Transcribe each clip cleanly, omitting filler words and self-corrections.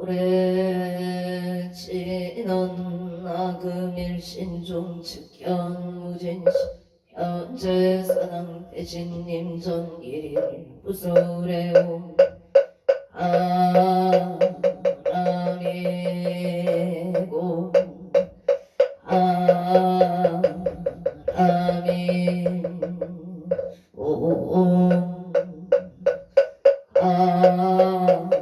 오래 지난 나금일신종 측현무진시 현재 사당 대신님 전일일 부설해옴 아라미고 아라미 옴 아멘.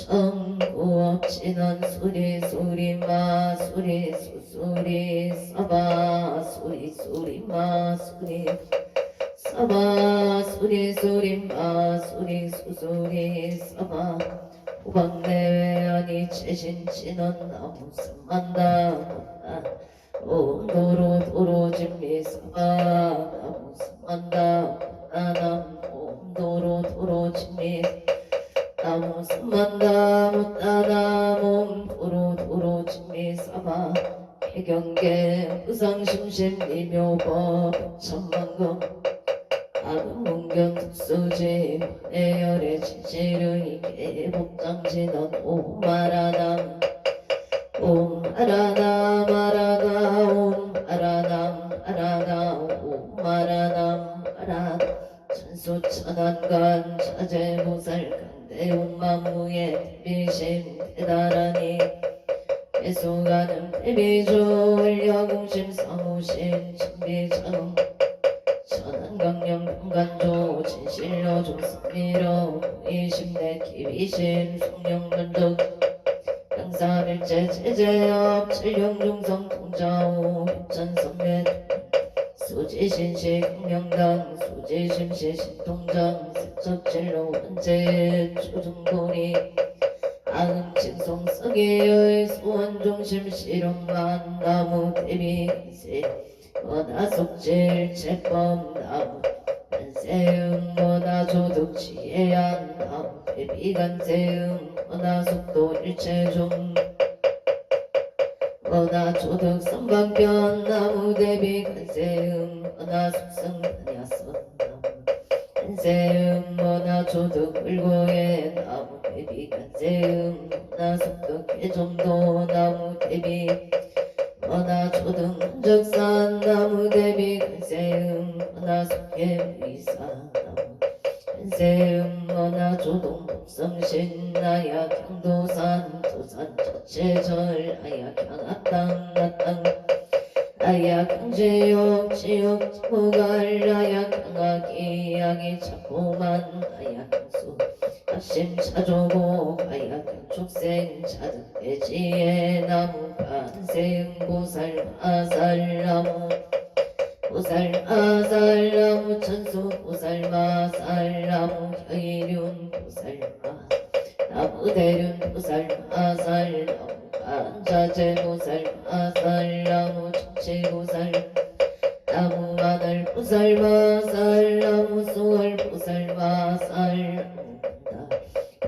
청구업 진원 소리 소리 마 소리 소리 서바 소리 마 소리 서바 소리 마 소리 서바 호박내외 아니 최신 진원 나무 삼만다 옴도로 진미 서바 나무 삼만다 나남 옴도로 진미 나무 삼만다 못다나무 도로 진미 서바 해경계 의상심심 이묘법 천만금 아금문경 특수지 내열의 진실의 개복장진원 오마라남 오마라남 아라나 오마라남 아라나 오마라남 아라 천수천안간 자재무살간 대웅만무의 대비심 대다라니 계속하는 대비조 원려공심 사무심 천비정 천안강령 평간조 진실로 종성미로 이심내 기비심 송영면적 양사밀제 제제업 칠령중성 통자오 협찬성면 수지신시 강령당 수지심시 신통장 색적진로 원제 초중고리 아음칭송 서기의 소원중심 실험만 나무 대비세 원하속질 제법 나무 간세음 원하조득 지혜한 나무 대비간세음 원하속도 일체중 원하조득 선방변 나무 대비간세음 원하속성 다냐선 나무 간세음 원하조득 불고의 나무 대비간세음 원하속도 개정도 나무 대비 원하초등 흔적산 나무 대비 간세음 원하속해 의사 나무 간세음 원하조동 복성신 나약 향도산 도산 자체절 아약 향합당 나땅 아약 향제역 지역 지모갈 아약 향하기 약이 자포만 아약 향수 합심 차조고 아약 향축생 차득 대지의 나무 간세음 보살 아살나무 보살 아살나무 천수 보살 마살나무 혀이륜 보살마 나무대륜 보살 아살나무 간자재 보살 아살나무 천치보살 나무 마늘 보살 마살나무 수월 보살 마살나무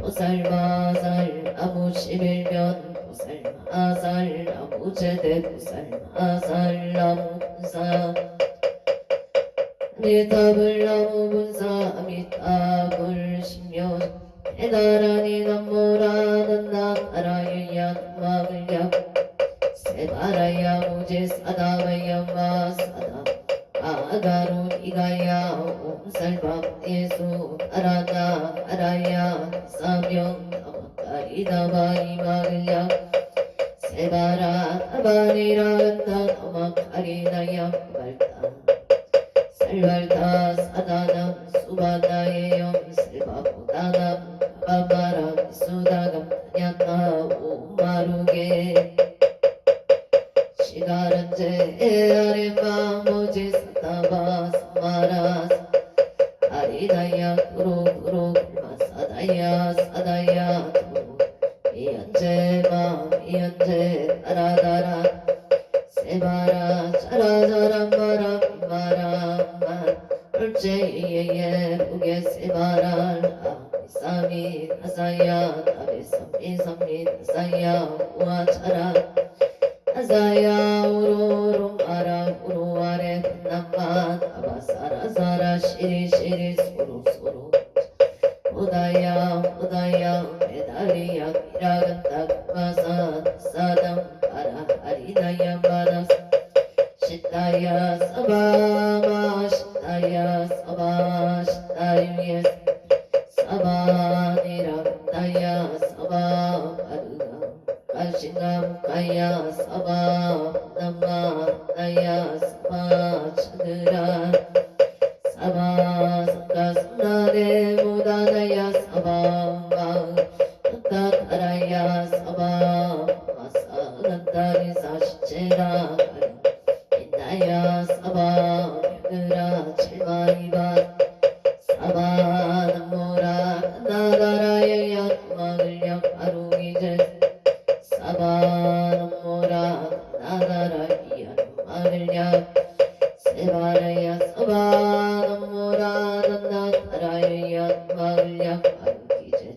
보살 마살나무 11면 보살 마살나무 제대 보살 마살나무 분사 미타불 나무 분사 미타불 신묘 해나라니 남모라는 나라유야 막을야 세바라야 무제 사다바야 마사다 아가로 이가야 옴살밥 예수 아라나 아라야 사명 나마카리다바이 막을야 세바라 아바리라간다 나마카리나야 발다 살발다 사다남 수바나의 염슬바보다남 아바라 수다감 다냐타 오마루게 시가란제 에아레마 모지 사다바 사마라 아리다야 구로 마사다야 사다야 미연제마 미연제 따라다라 세바라 짜라자라 마라 얼제이에 부게 세바라 사미 나사야 나베 삼미 나사야 우아차라 아사야 우로롬 아라 우로 아래 남만 아바사라사라 시리시리 소로소로 오다야 오다야 메다리야 미라간다 마사 사담 바라 아리나야 바라 시타야 사바마 시타야 사바 시타유예 사바니라간다야 사바 바르가 가싱감 가야 사바 남마 나야 사바 차드라 사바 사카스나레 무다나야 사바 마타타라야 사바 마사간다리 사시체라 인나야 사바 벽으라 칠마이바 사바 남모라 나다라야 야마을려 바루기제 사바 남모라 나다라야 마을려 세바라야 사바 남모라 나다라야 마을려 바루기제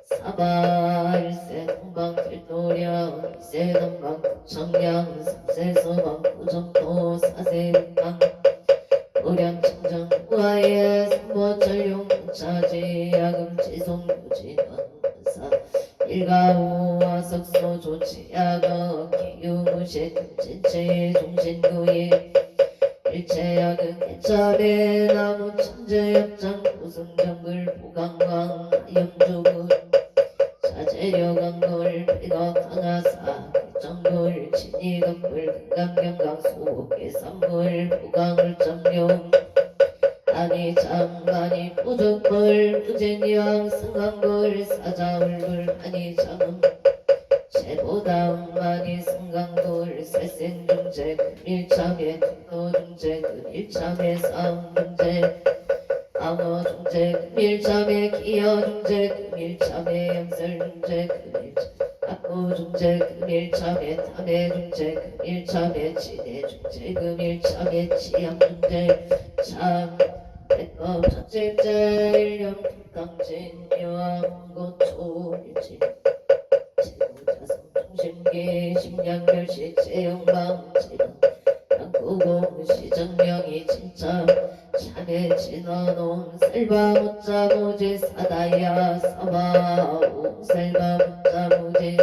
사바 일세 동방 길도령 이세 동방 청량 삼세 소방 구정도 사세 동방 고량 청정 우하에 삼보철용 차지 야금 지송 유진원사 일가우와 석소 조치 야거 기유무시 진체 종신구이 일체야금 개차배 나무 천재역장 우승정글 보강광 염주구 자재려강골 백억 강하사 정골 진이건골 금강경강 소개 선물 보강을 점용 아니 장만이 부족골 무진영 승강골 사자울골 아니 장음 제보다음 많이 승강골 세생중재 금일참에 노중재 금일참에 싸움중재 암호중재 금일참에 기여중재 금일참에 염설중재 금일참 압구중재 금일참에 탐해중재 금일참에 진해중재 금일참에 치암중재 참 백법 첫째째 일념 북강진 여왕고 초일지 제국자성 중심계 심양멸시 제영방 제방 양구공 시정령이 진짜 참에 진원옹 셀바무자 무지 사다야 사바옹 셀바무자 무지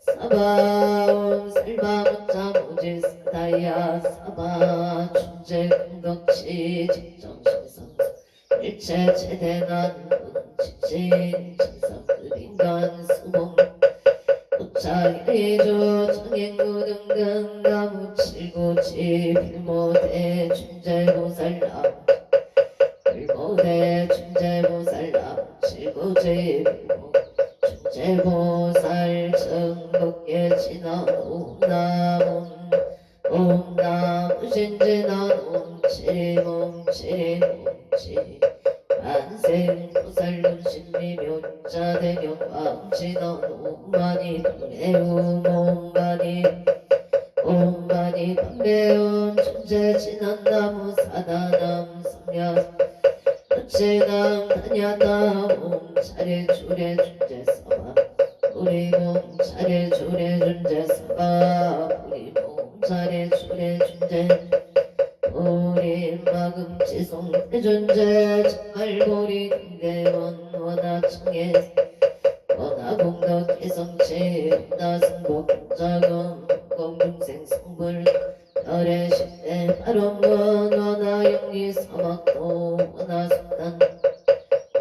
사바옹 셀바무자 무지 사다야 사바 충재 금덕치 직정신성 일체 제대난 지진 천상급인간 수봉 우차일조 청행구 등등 나무 칠구치 필모대 충재보살람 필모대 충재보살람 칠구치 필모 충재보살 정복계 진원 옴나문 옴나무신진원 옴치몸치몸치 만생보살문신미묘자대경 왕진원 옴마니 동래움 옴바니 옴바니 판매옴 충재진원나무 사다남 성야 어체남 다냐다 옴 차례주례 준재서바 우리몸 차례주례 준재서바 우리몸 차례주례 준재 우리 마금지송 대존재 정말보리 금대원 원하청에 원하공덕 기성치 원하승복 공자금 공중생 성불 별의 십대 발원문 원하영리 사막도 원하성단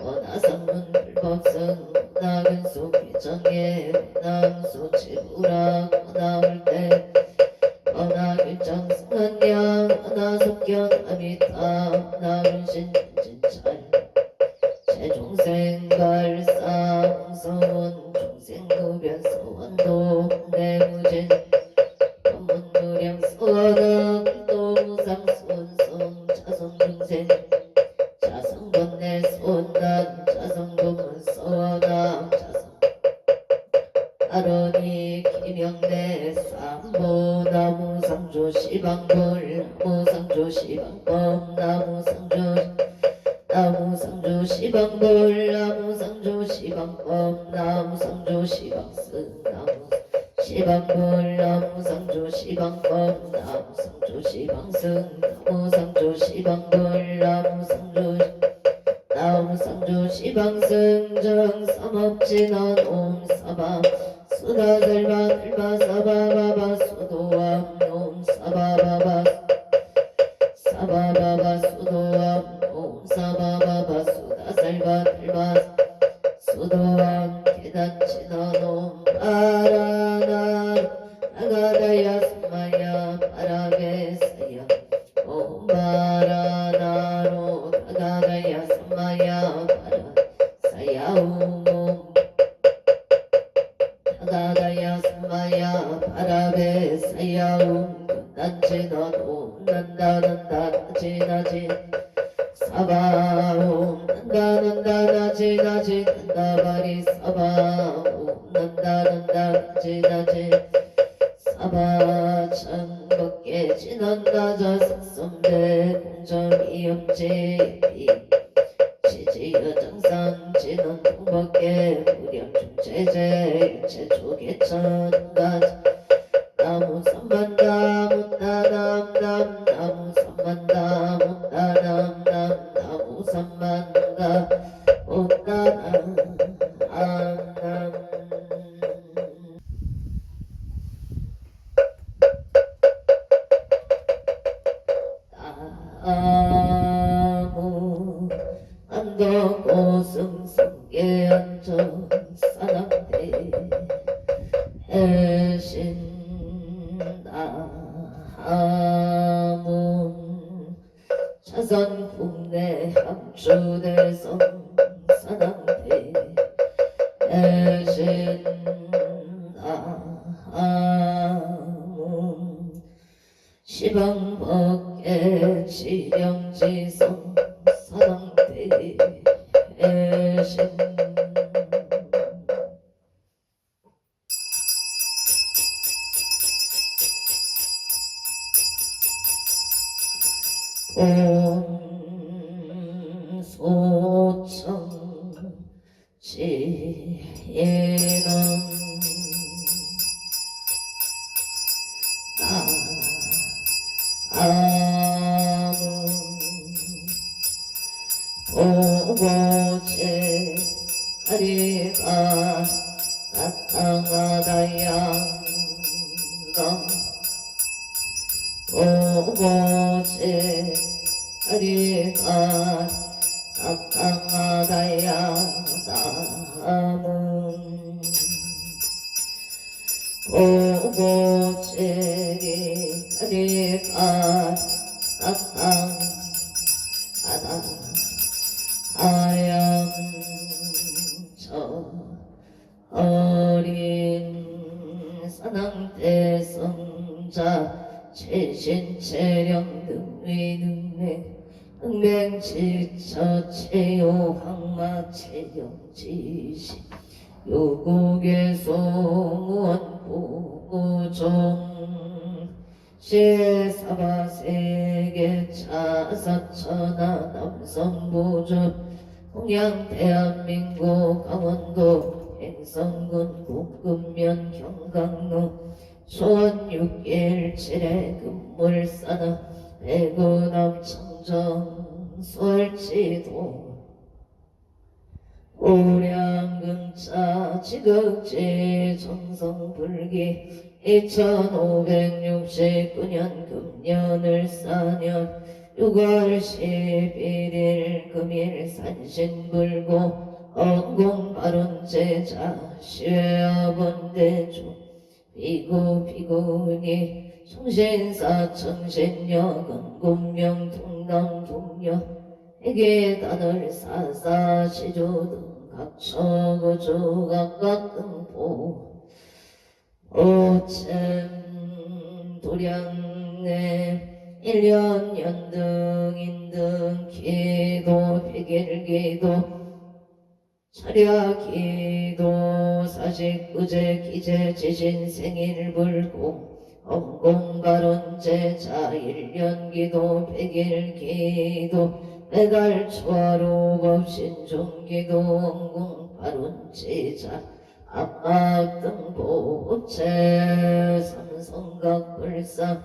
원하상문 불법승 원하근수 기정예 원하음수 지부락 원하울대 원하길정 승한양 원하속견 아미타 원하운신 진찰 제종생 발사 홍성원 종생구변 소원도 내무진 법문무량 소원은 불도무상 소원송 자성중생 자성번내 소원단 자성도문 소원함 자성 아론이 기명내 삼보 나무상조 시방불 나무상조 시방법 나무상조 시방불 나무상조 시방법 나무상조 시방승 나무 시방불 나무상조 시방법 나무상조 시방승 나무상조 시방불 나무상조 시방승 정삼업진원 옴사바 수다들바 들바 사바바바 수도암 옴사바바바 사바바바 수도암 옴사바바바 수다살바 들바 수도암 계단치나놈 파라나 나가다야 스마야 파라베사야 옴 파라나로 나가다야 스마야 파라사야 옴 나가다야 스마야 파라베사야 옴 난치나놈 난다 나지나지 사바옴 난다 나지나지 난다바리 사바옴 난다 나지나지 사바 천겁게 지난다자 색섬대 공정이염지 지지여정상 지는 동밖에 무량중체제 일체조개천가 나무 삼만다 못다남 나무 삼만다 못다남 나무 삼만다 못다남 나무 안덕고승성계 안정 사납대 해신 나무 자선 국내 함주대성 사납대 해신 나무 시방법계 지령지성 사랑대 애신 온소청 지혜는 보고제 하리가 나타나다야 보고제 하리가 나타나다야 남은 보고제 하리가 나타나다 아양 저 어린 사낭대성자 최신체령 능맹지처 체요항마 체령지시 요국에서 무언보종 시사바세계 차사천하 남성보조 홍양 대한민국 강원도 행성군 공급면 경강로 초원 6일 7회 금물사나 대구남 청정 솔지도 오량근차 지극지 정성불기 2569년 금년을 사년 6월 11일 금일 산신불고 언공발언제자 시외아본대주 비구비구니 청신사 청신여건 군명 통남동녀 에게단을 사사시조등 각처구조 각각등포 오천 도량내 1년 연등 인등 기도 백일기도 차려기도 사식구제 기제 지신 생일불고 엄공발언제자 1년기도 백일기도 매달 초하루 법신종기도 엄공발언제자 압박등보체 삼성각불사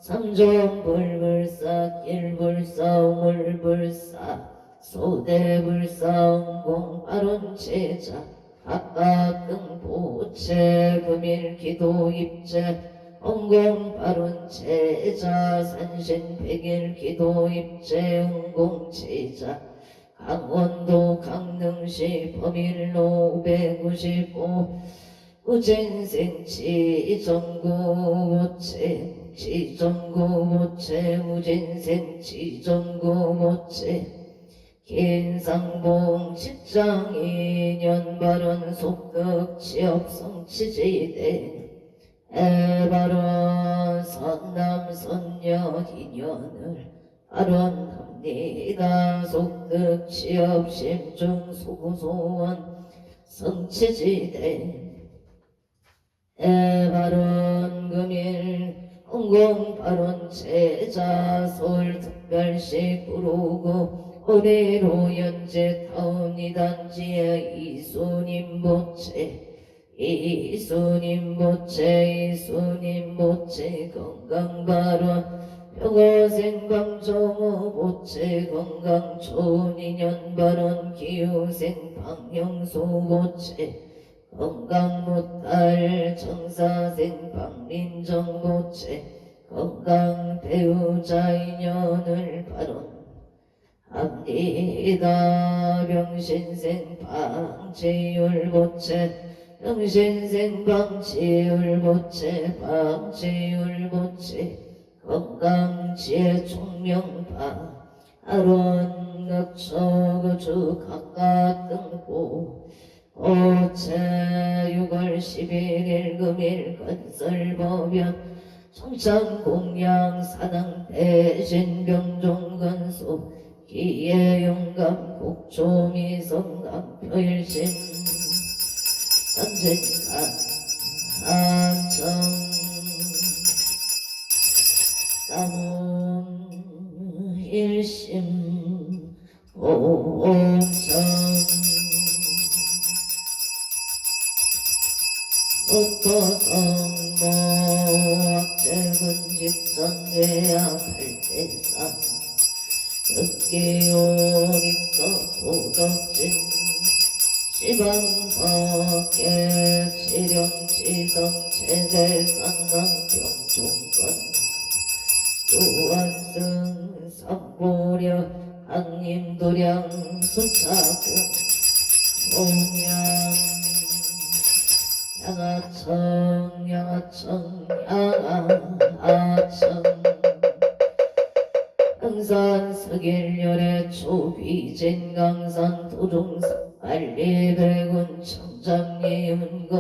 삼종불불사 길불사 우물불사 소대불사 공발원체자 압박등보체 금일기도입체 응공발운체자 산신백일기도입체 응공체자 강원도 강릉시 범일로 595 우진생치 전구모체 지전구모체 우진생치 전구모체 긴상봉 직장인연발언 속극 취업성취지대 애발언 선남선녀 인연을 발언합니다. 속극 취업 심중 소구소원 성취지대 애발언 금일 응공발언 제자 서울특별시 구로구 올해로 연재 타운 이단지의 이수님 모체 이수님 모체 건강발언 병어생 방정어 모체 건강촌 인연발언 기후생 방형소 모체 건강못달 정사생 방린정 모체 건강 배우자 인연을 발언합니다. 병신생 방치율 모체 병신생 방치율 모체 방치율 모체 건강지혜 총명파 아론각초구주 각각등보 오체 6월 11일 금일 건설법연 청창공양 사당대신 병종건소 기예용감 곡조미성감 표일심 선진감 안청 남원 일심 오정 목토성모 악재근직전외야 발대사 흑기오릭서 도덕진 시방법계 치령지성 체대상강병종건 요한승 삼보려 항림도량 수차고 홍양 양아청 양아청 강산 서길열의 초비진 강산 도종산 알리백운 청장리운거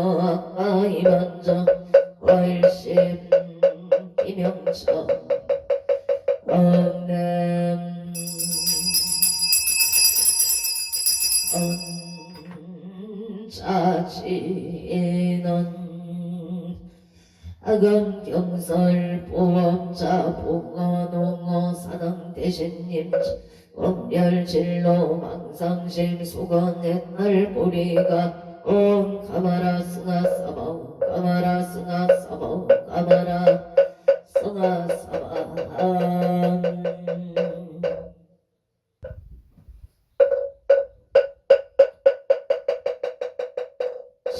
악마이만정 월심 이명청 언냄 언자진언 악언경설 보험자 봉어농어 사당대신님 원별진로 망상심 수건 옛날 보리가 옴 가마라 승아 사바옴 가마라 승아 사바옴 가마라 승아 사바옴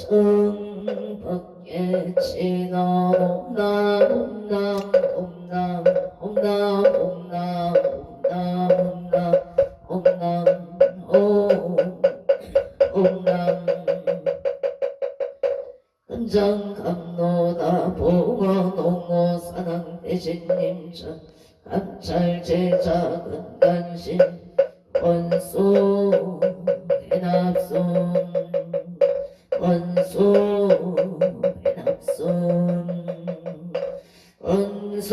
성밖에 지나 옴남 옴남 옴남 옴남 옴남 옴남 옴남 옴남 금정감노다 봉어농어 사당대신님전 감찰제자 근간신 원소 해납손 원소 해납손 원소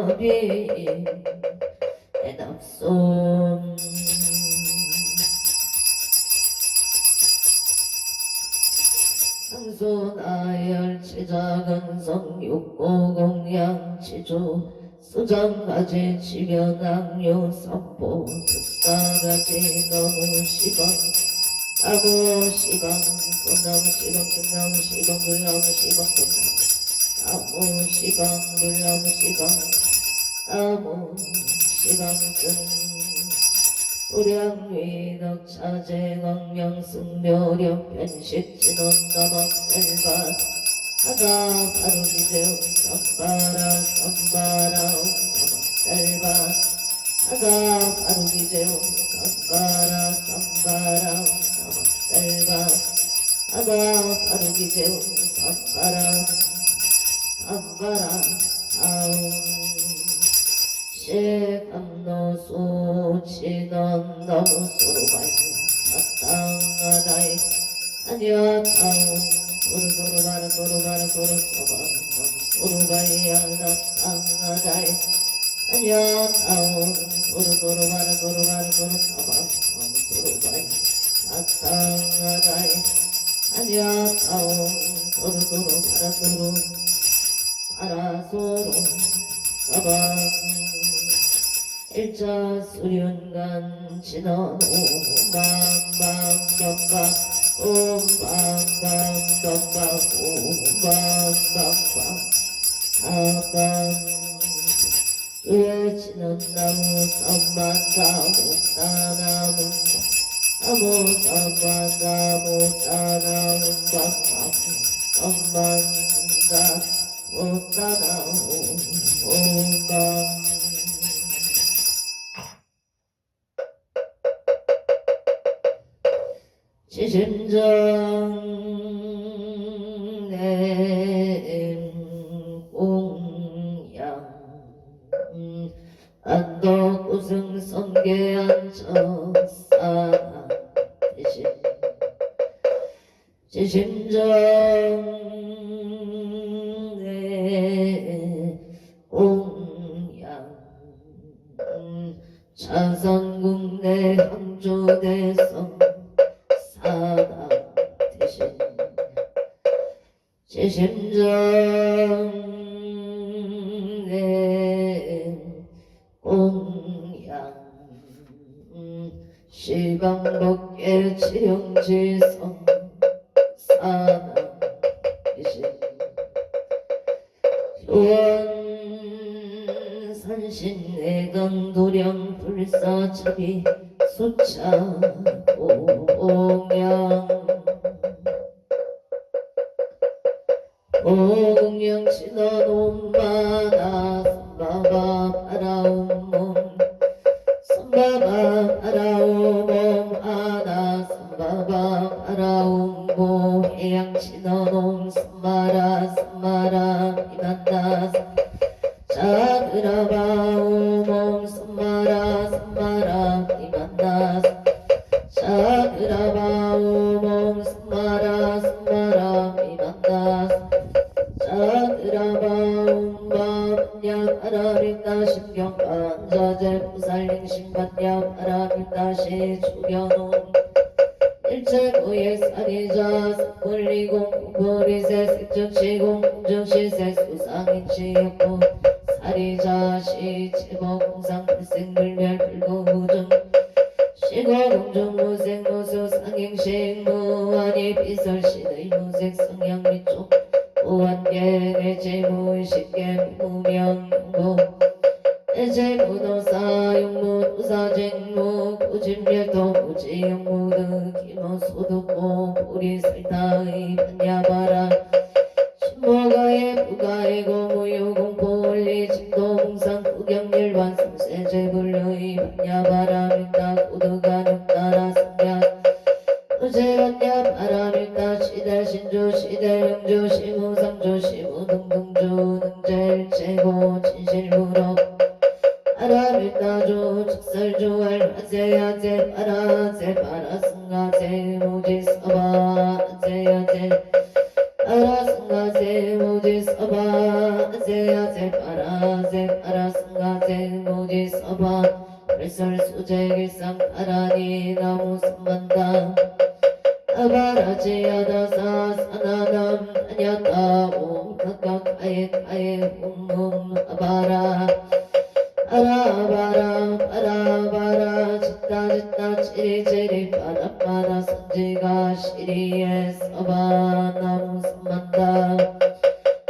차비 해납손 상소나열 제자건성 육고공양지조 수장가지 지면악류 선보 특사가지 너무 시방 나무 시방 꽃나무 시방 등나무 시방 물나무 시방 꽃나무 나무 시방 물나무 시방 나무 시방 등 우량위덕 차제광명 승묘력 편식 진원 나막살바 하다 바로기대음 썸바라 썸바라 나막살바 하다 바로기대음 썸바라 썸바라 나막살바 하다 바로기대음 썸바라 썸바라 아웅 시감노수 진원 너무 소로바이 마땅하다이 아니야타운 도르도르바라 도르바라 도르서바 너무 소로바이야 마땅하다이 아니야타운 도르도르바라 도르바라 도르서바 너무 소로바이 마땅하다이 아니야타운 도르도르바라 도르 바라소로 사방 일자 수륜간 진원 오방방방방 옴방방방방 오방방방 사방 위에 지는 나무 썸만다 못다나무 나무 썸만다 못다나무 방방 썸만다 못다나무 오방 지심정 내공양 안도 우승 성계한 저사 대신 지심정 내공양 차선국내 항조대성 사나 대신 제심정 내 공양 시방법계 치령지성 사나 대신 효원 산신내강 도량 불사차비 수차 공양 공양 신어놓은 바다 선바바 바라온 몸 선바바 바라온 몸 하나 선바바 바라온 몸 해양 신어놓은 선마라 선마라 이만나 자그라바온 몸 선마라 선마라 이만나 자그라바오 몸 선마라 선마라 이만나 자그라바오 마냐 바라밀다 신경 반자재 부살링 신반야 바라밀다시 죽여놓은 일체고의 살이자 선물리공 공벌이세 색정시공 공정시세 수상인치였고 살이자시 제법공상 불생불멸 불고무정 시고공중 무색 무수 상행식 무한이 비설신의 무색 성향 미쪽 무한계 내재무의식계 무명 용무 내재무도사 용무도사쟁무 구진멸도 무지용무드 기모소득고 보리설타의 반야바라 신모가의 부가이고 무유공포 원리 진도공상 구경일관 삼세제불의 반야바라 밀다 고드가 늑다라 상야 우제반야 바라밀다 시대 신주 시대 영주 시무상주 시무등등주 등제일체고 진실무로 바라밀다주 직설주 알화제야제 바라제 바라승가제 무지서바 아제야제 바라승가제 무지서바 아제야제 바라제 바라승가제 무지서바 불설수제길상 바라니 나무 선만다 아바라지야다사 사나남 아냐타 옴 각각 아예 아예 옴옴 아바라 아라바라 바라바라 짓다 짓다 치리치리 바라바라 선제 선지가 시리에 서바남 삼만다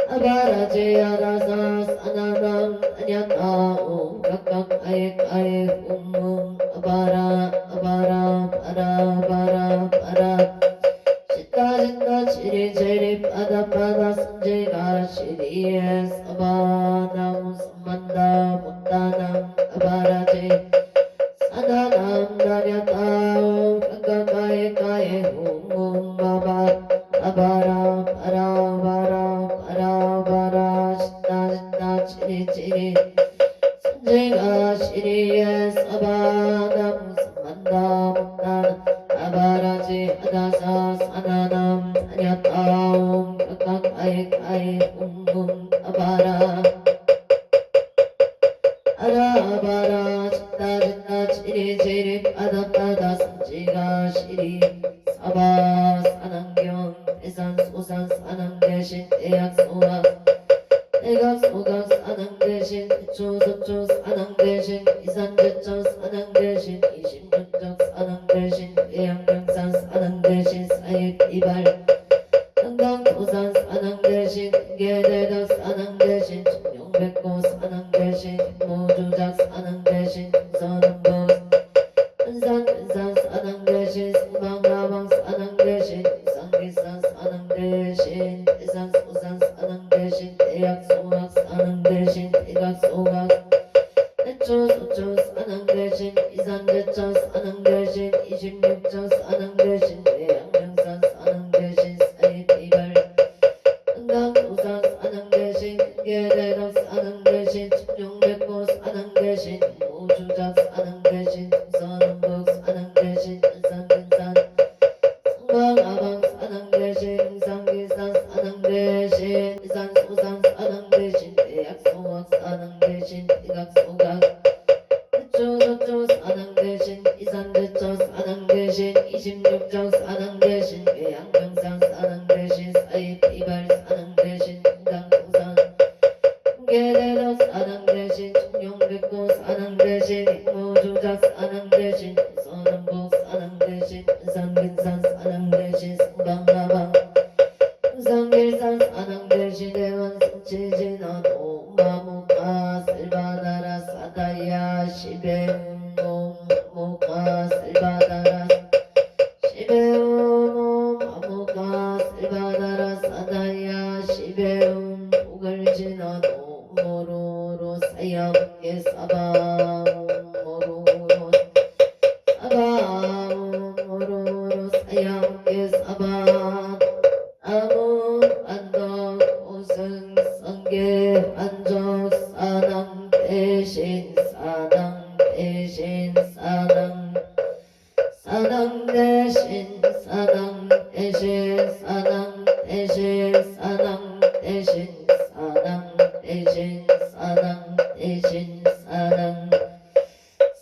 아바라제 아라사 사나남 아냐타옴 각각 아예 홈몸 아바라 아바라 바라 바라 바라 시타 시리 제리 바다 선지가 시리에 서바남 삼만다 못다남 아바라제 사나남 나냐타옴 각각 아예 홈몸 아바라 바라 바라 바라 시타 시리 선지가 시리에 서바남 삼만다 못다남 아바라지 하다사 사나남 아냐타옴 각각 아예 홈몸 아바라 아라바라 시타 시리 바다 선지가 시리 사바 사난경 대산 소산 사난 대신 대약 소학 대각 소각 사난 대신 대초 서초 사난 대신 이산제천 사난 대신 이십육적 사난 대신 대양경산 사난 대신 사익 이발 한강도산 사난 대신 개대덕 사난 대신 청룡백고 사난 대신 모주작 사난 대신 서능보 한산 사난 대신 승방가방 사난 대신 상기산 사난 대신 대산 소산 사난 대신 대약 소각 사난 대신 대각 소각 대초 소초 사난 대신 이산제천 사난 대신 이십육천 사난 대신 대양명산 사난 대신 사익 이발 한강도산 사난 대신 개대덕 사난 대신 청룡백고 사난 대신 모주작 사난 대신 서능복 사난 대신 한산근산 성광아방 사난 대신 상기산 사난 대신 이산소산 사난 대신 대약소학 사난 대신 대각소각 대초서초 사난 대신 이산대처 사난 대신 이십육적 사난 대신 외양명산 사난 대신 사익 이발 사난 대신 한강도산 개대덕 사난 대신 청룡백고 사난 대신 모주작 사난 대신 서능복 사난 대신 한산근산 사난 대신 성방가방 흥성길산 사난 대신 대원성치진어도 마무카 쓸바다라 사다야 시베운놈 마무카 쓸바다라 시베운놈 마무카 쓸바다라 사다야 시베운 복을진어도 모로로 사야게 사바 모로로 사바 모로로 사야게 사바 아무 안덕 오승 성계 안적 사당 대신 사당 대신 사당 사당 대신 사당 대신 사당 대신 사당 대신 사당 대신 사당 대신 사당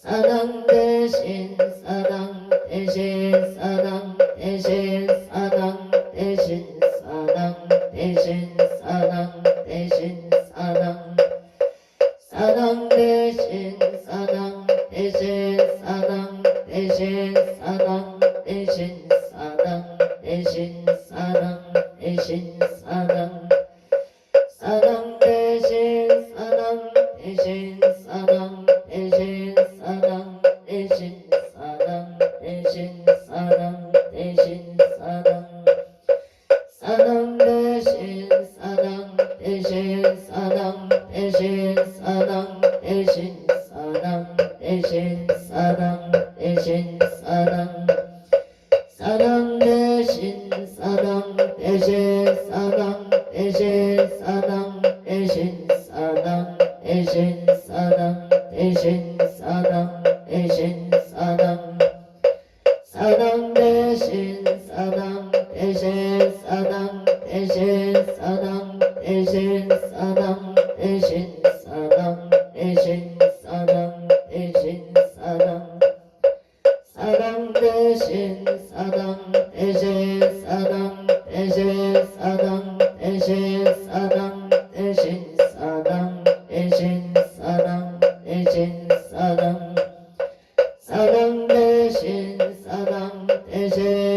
사당 대신 사당 대신 사당 대신 사당 대신 사당 대신 사당 대신 사당 사당 대신 사당 대신 사당 대신 사당 대신 사당 대신 사당 대신 사당 사당 대신 사당 대신 사당 대신 사당 대신 사당 대신 사당 대신 사당 사당 대신 사당 대신 사당 대신 사당 대신 사당 대신 사당 대신 사당 사당 대신 사당 대신 사당 대신 사당 대신 사당 대신 사당 대신 사당 대신 사당 사당 대신 사당 대신 사당 대신 사당 대신 사당 대신 사당 대신 사당 대신 사당 사당 대신 사당 대신 사당 대신 사당 대신 사당 대신 사당 대신 사당 대신 사당 사당 대신 사당 대신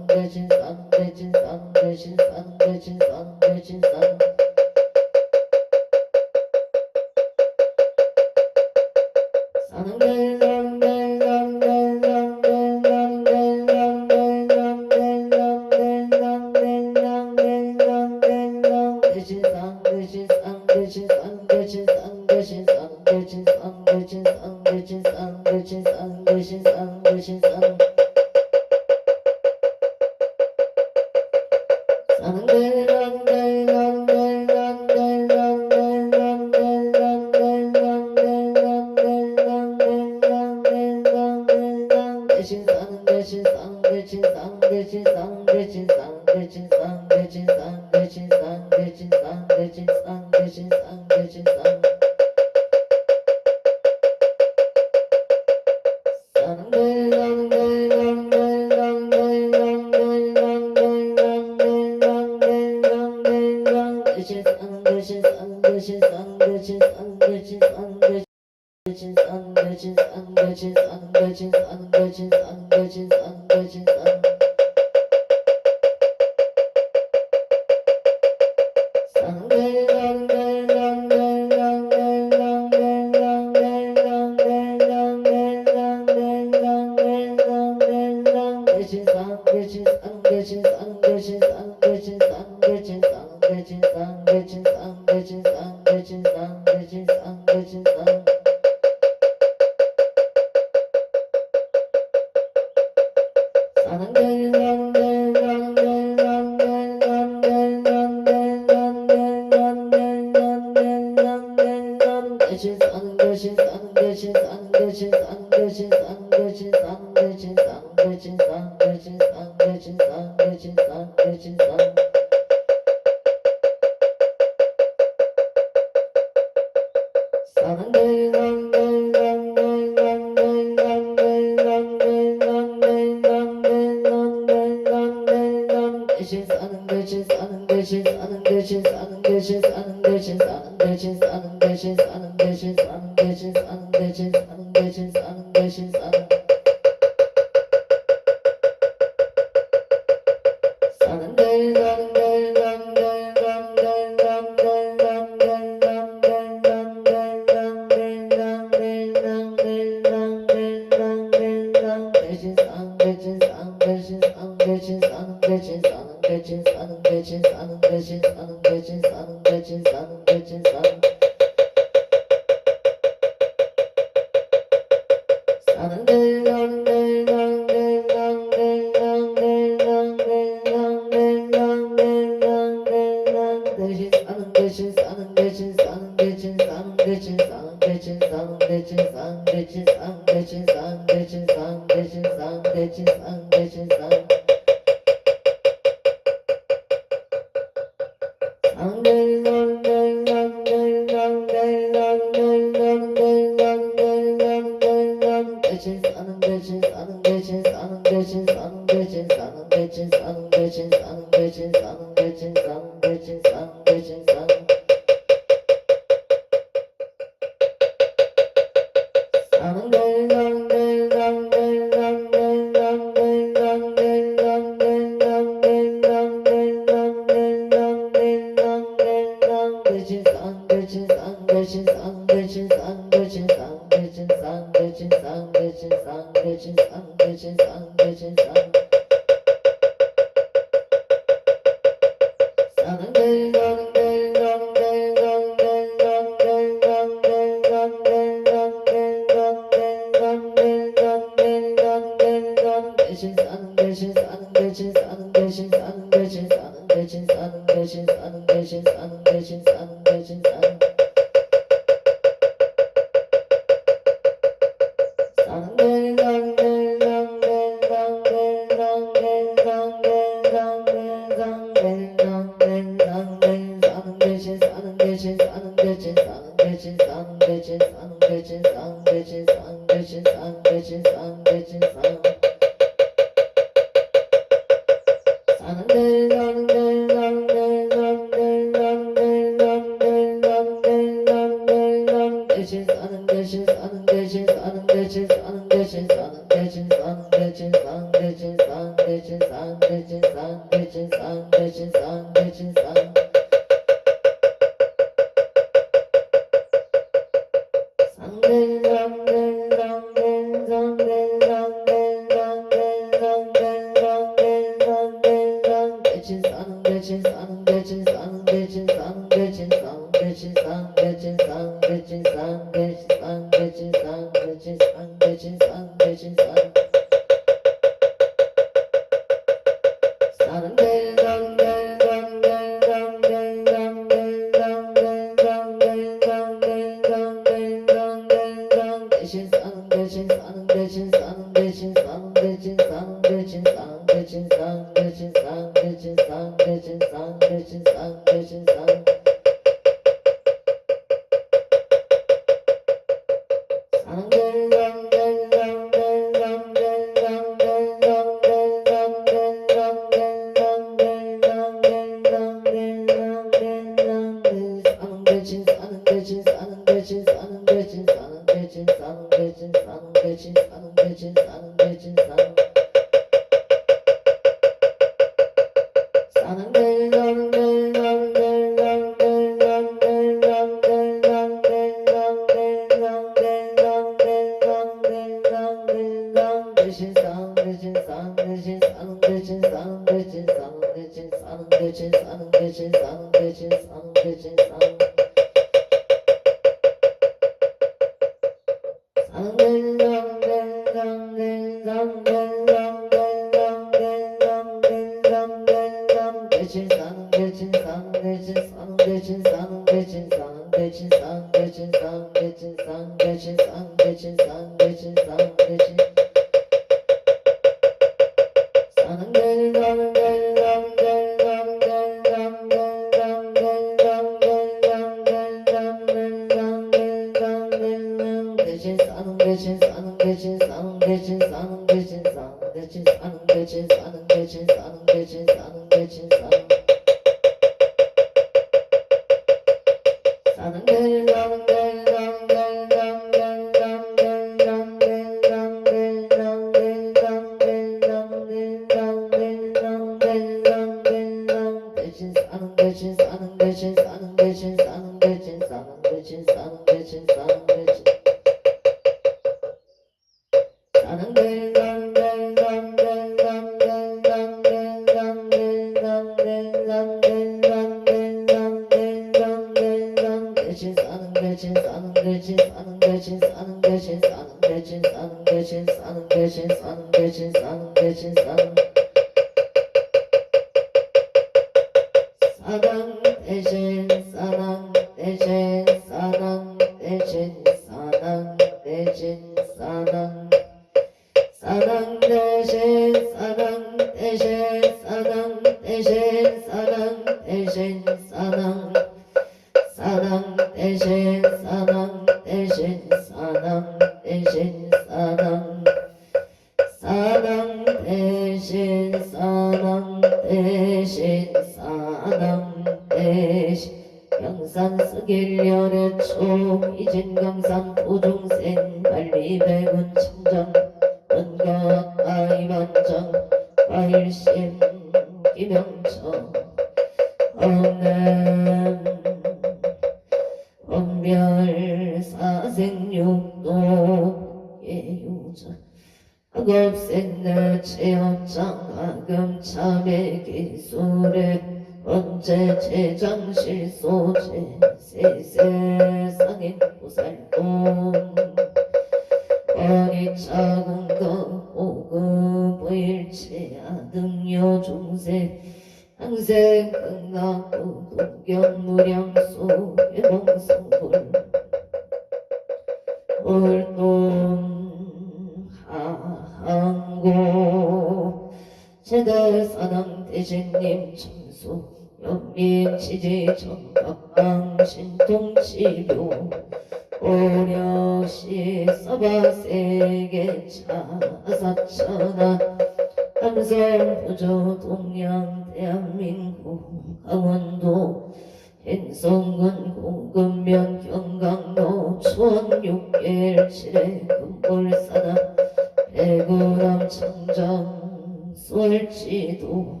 쏠지도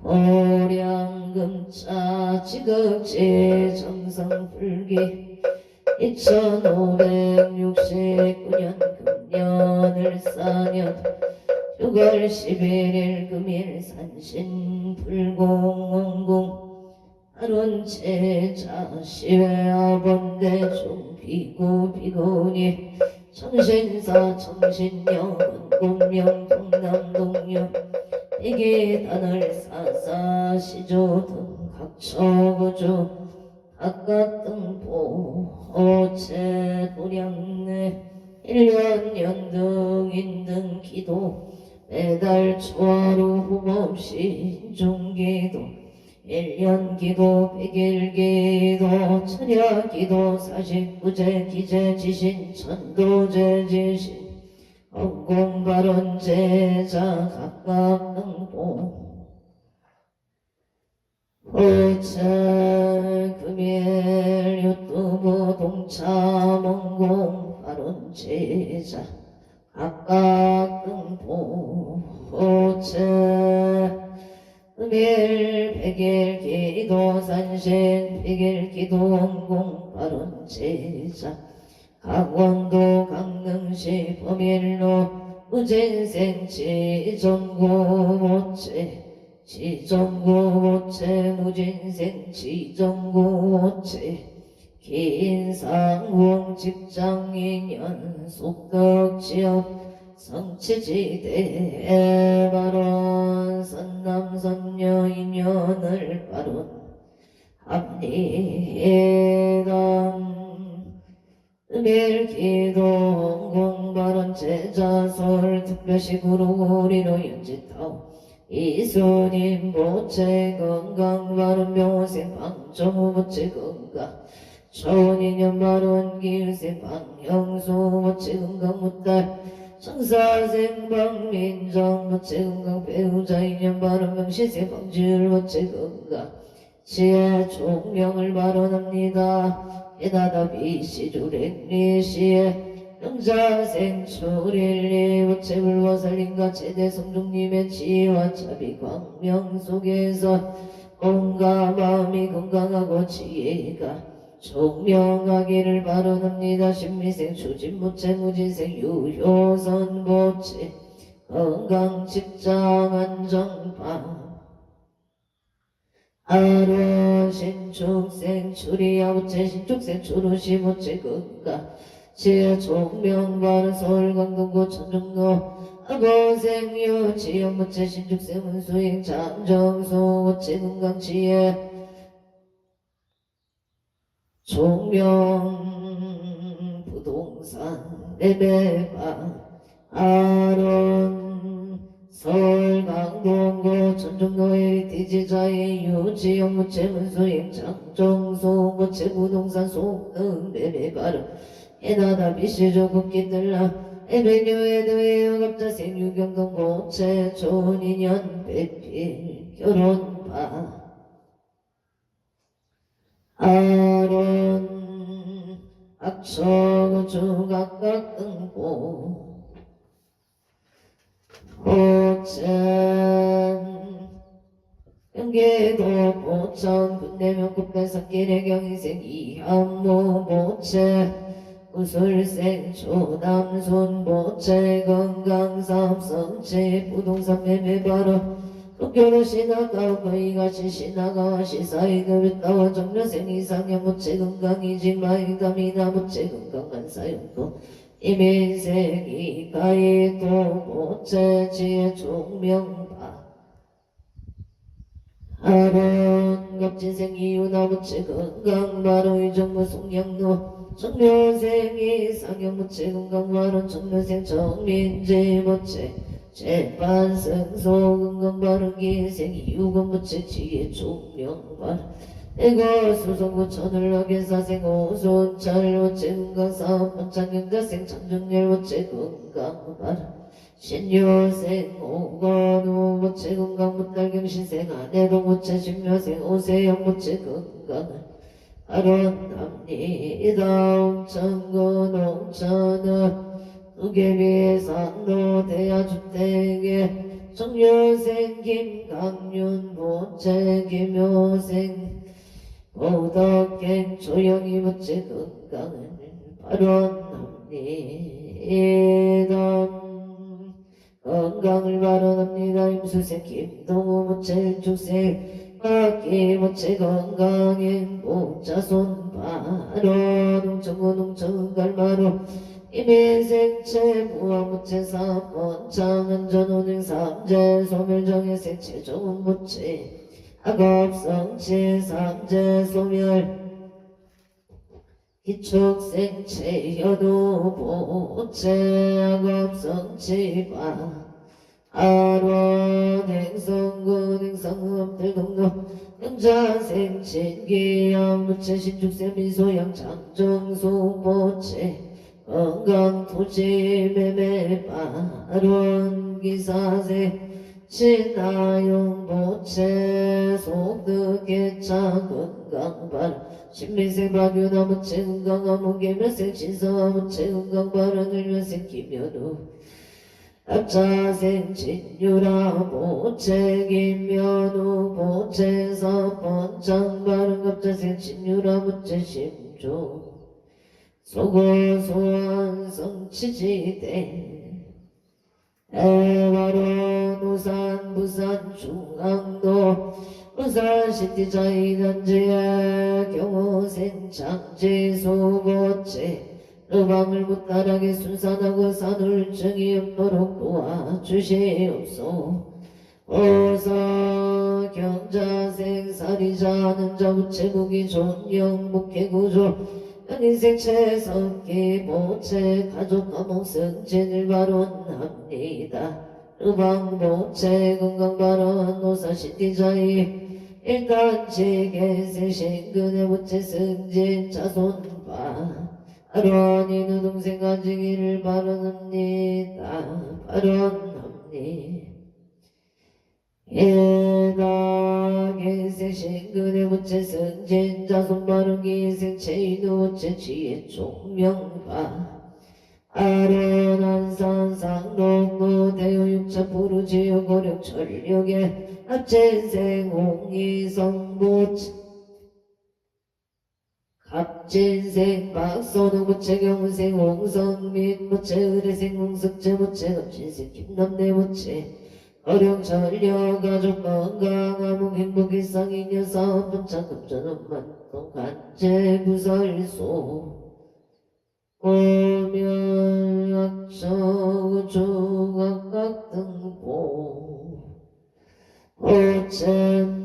호량금자 지극지 정성불기 2569년 금년을 사년 6월 11일 금일 산신불공원공 하룬제자 시외아본대 중비구 비구니 청신사 청신영원 공명 동남동류 이기단을 사사 시조등 각처구주 각각 등보 오체 도량내 일년 연등 인등 기도 매달 초하루 흠없이 중기도 일년기도 백일기도 천야기도 49제 기제 지신 천도제 지신 공발언제자 각각 등보 호체 금일 유튜브 동차몽공 발언제자 각각 등보 호체 금일 백일 기도 산신 백일 기도 원공 발언제자 강원도 강릉시 범일로 무진생 지정구모체 지정구모체 무진생 지정구모체 기인상공 직장인연 속덕지역 성취지대 발언 선남선녀 인연을 발언 합리해담 음일기도 공발언 제자설 특별식으로 우리로 연짓하오 이수님 보채 건강 발언 묘생 방정우 보채 건강 초인년 발언 기일생 방형수 보채 건강 무달 청사생 방민정 보채 건강 배우자 인연 발언 명시생 방지율 보채 건강 지혜 총명을 발언합니다. 에나다비 시주랭리시에 영자생 초릴리 보채불과 살림과 제대성중님의 지혜와 자비 광명 속에서 온갖 마음이 건강하고 지혜가 총명하기를 발언합니다. 신미생 추진보채 무진생 유효선보채 건강 직장 안정방 아로 신축생 추리야부채 신축생 추루시부채 건강 지혜 총명바른 서울 강동구 천중로 아고생유 지연부채 신축생 운수행 잠정소부채 건강 지혜 총명 부동산 레베바 아론 서울 강동구 천중로 에리티지자의 유지영 무채 문수행 장정소 무채 부동산 속등 레베바르 에나다 비시조 국기들라 에베뉴에드의 영업자생 유경동 모채 좋은 인연 배필 결혼파 아론 악처구주 각각 등보 호천 경계도 보천 군대면 국가석길의 경인생 이한모 모채 구술생 초남손 모채 건강삼성채 부동산 매매바로 도쿄로 시나가 거의가시 시나가와 시사이급이 따와 정려생 이상의 모채 건강이직 마이담이나 모채 건강한 사용도 이민생이 가이도 모채 지혜 총명파 아론 갑진생 이유나 모채 건강 바로 이정무 송영로 정려생이 상영 모채 건강 바로 정려생 정민재 모채 재판승소 건강 바로 기생 이유건 모채 지혜 총명파 에고 수성구 천을하게 사생 오손찰 모채 건강 사업번창경자생 참정열 모채 건강 바로 신유생 오건우 모채 건강 무달경신생 아내도 모채 신묘생 오세영 모채 건강 아론합니다. 옹천군 옹천은 도깨비 산도 대야주택에 정여생 김강윤 보채 김효생 보덕행 조영이 부채 건강을 발언합니다. 건강을 발언합니다. 임수생 김동우 부채 축생 박기 부채 건강행복 자손 발언 웅청은 웅청은 갈마루 이민생체 무한무체 사번 장은전운행 삼재 소멸정의 생체 좋은무체 악업성체 삼재 소멸 기축생체 여도보체 악업성치바 아론 행성군 행성음들 동로 영자생친기양 무체 신축생 미소양 장정소보체 건강토지 매매바론 기사세 신하용보체 속득개차 건강바론 신민생 박유나무체 건강아무개면생 신성아무체 건강바론을 면생 김연우 합자생 진유라보체 김연우 보체 사번창바론 갑자생 진유라보체 심조 소고소한 성치지대 에바론 우산 부산 중앙도 우산 시티자이단지의 경호생 장지소고체 르방을 무탈하게 순산하고 산울증이 없도록 도와주시옵소. 어서 경자생 사리자는 자부체국이 존영 목회구조 인생체 성기 보체 가족 감옥성진을 발언합니다. 르방 보체 건강 발언 노사시티자이 일단지 개세신근의 보체 승진 자손바 발언이 누동생 가지기를 발언합니다. 발언합니다. 일각의 신근의 부채 승진 자손 바르기 생체 이누부채 지혜 총명바 아련한산 상록구 대우육차 부르지요 고력 전력의 합진생 홍이성부채 갑진생 박선우 부채 경생 홍성민 부채 의뢰생 홍석재 부채 갑진생 김남대 부채 어령전력 가족 건강하무 행복일상 인여사업 분창금전은 만동 간제구설소 오면약적 조각각등보 오잼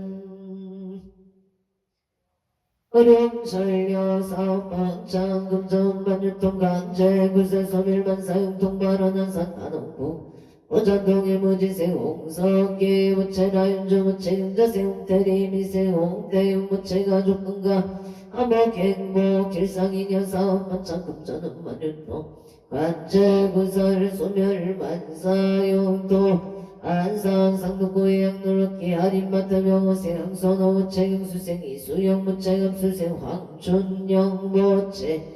어령전력 사업반창금전 만유통 간제구설소밀만사용통 발언한 산단홍부 오전동의 무지세 홍석기 부채라윤주 부채 용자세 홍태리 미세 홍태용 부채 가족건강 암흑행복 길상이녀사업 만창금전은 만윤통 관제구설 소멸만사용도 안산 상도구의 양누르기 할인마트 병호세 항선호 부채 경수생 이수영 부채 급수생 황춘영 부채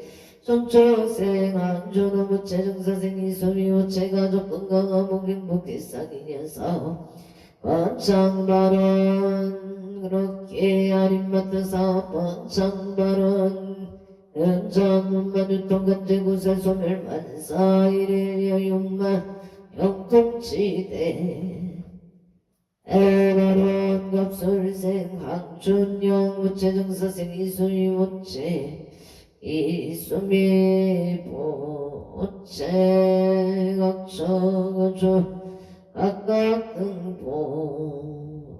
정초생 안주노 부채 정사생 이소미 부채 가족 건강하고 행복일상이녀사업 번창발언 그렇게 할인마트 사업 번창발언 연장문만유통 간제구설 소멸만사 일일 여육만 영통치대 에바론 갑술생 항춘영 부채 정사생 이수미 부채 이수미 보채 각처거주 각각등보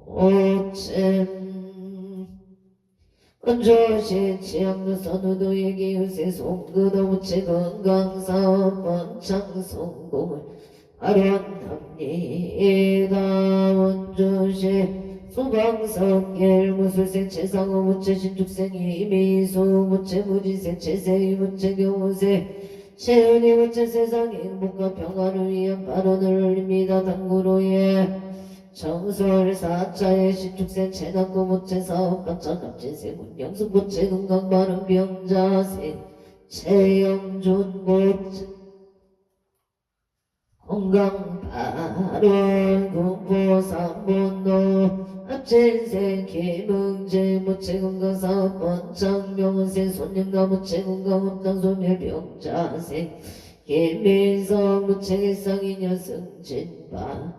오챔 건조시 치양도 선우도의 기우세 송그도 부채 건강사업 번창성공을 발언합니다. 원주시 소방석 일무술생 최상호 부채 신축생 이미수 부채 무지생 최세희 부채 경호생 최은희 부채 세상 행복과 평화를 위한 발언을 올립니다. 당구로의 정설 사차의 신축생 최남구 부채 사업반창 갑진생 문영숙 부채 건강발언 병자생 최영준 부채 건강발원 군포삼본노 앞진생 김응제 무체건강사업번 명은생 손영가 무체건강업장소멸병자생 김민성 무체일상이녀 승진바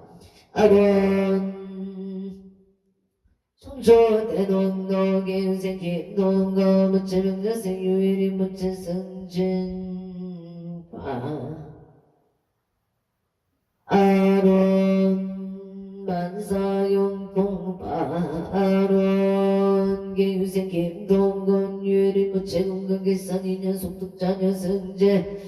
아론 청초대동노계윤생 김동가 무체병자생 유일이 무체승진바 아론 만사용통바 아론 계유생 김동건 유리 무체건강계상이녀 속독자녀 승제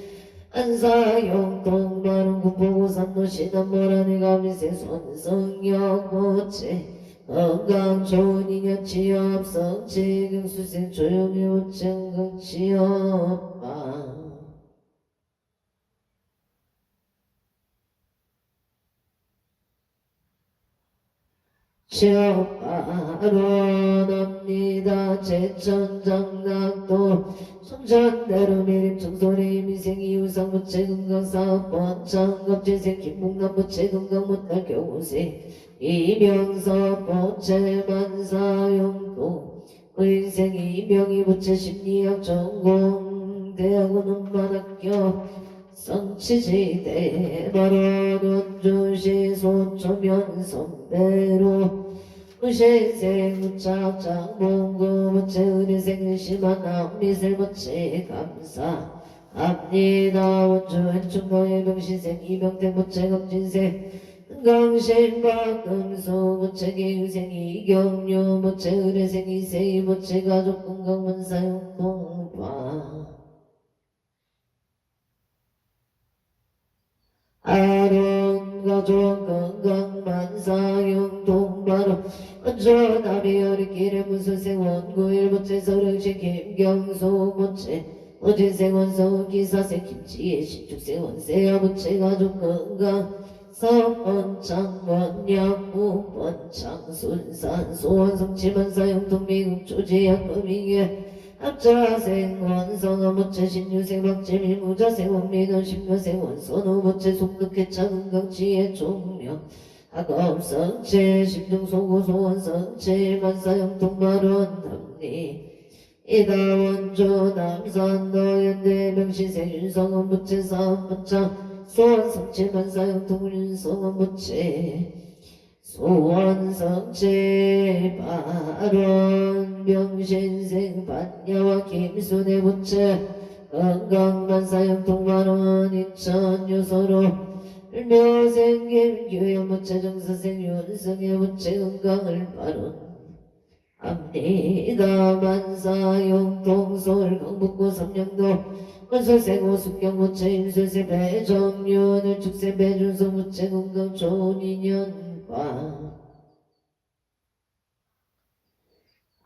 안사용통바론 구포고산노 시남모라니 가미세 손성역 모체 건강 좋은 인연 취업 성취 경수생 조용히 우체건강 취업바 취업바론합니다. 제천장락도 청천대로 미림 청소리 미생이 유상무체건강사업번 장갑재생 김북남무체건강 못할 경우세 이명서 보체만사용도 의생 이명이 부채심리학 전공 대학원 음반학교 성취지대 바로는 주시 소초면 선배로 무신생 무착장 봉구 무체 의리생 심한 암미슬 무체 감사 압니다 원주엔 충노의 병신생 이병태 무체 검진생 건강신 박금수 무체 기유생 이경유 무체 의리생 이세이 무체 가족 건강문사용 공파 아론 가족 건강 만사용 동바로 언조나비 어리길에 무술생 원구일 무체 서령식 김경수 무체 어진생 원서 기사생 김치의 신축생 원세야 무체 가족 건강 서원창 원약무 원창 순산 소원성치 만사용 동미국 조지약 범위계 합자생 원성어 무체 신유생 박재미 무자생 원미돈 신묘생 원선우 무체 속득해 차근강치의 종명 학업성체 심중소고소 원성체 만사형 동발원 답리 이다 원조 남산 너연대 명시생 윤성원 무체 사업문창 소원성체 만사형 동윤성원 무체 소원성체 발원 명신생 반야와 김순의 부채 건강만사형 동발원 인천유서로 묘생 김규영 부채 정사생 윤성의 부채 건강을 발원 압니다 만사형 동서울 강북구 삼령도 건설생 오숙경 부채 임술생 배정윤을 축생 배준성 부채 건강 좋은 인연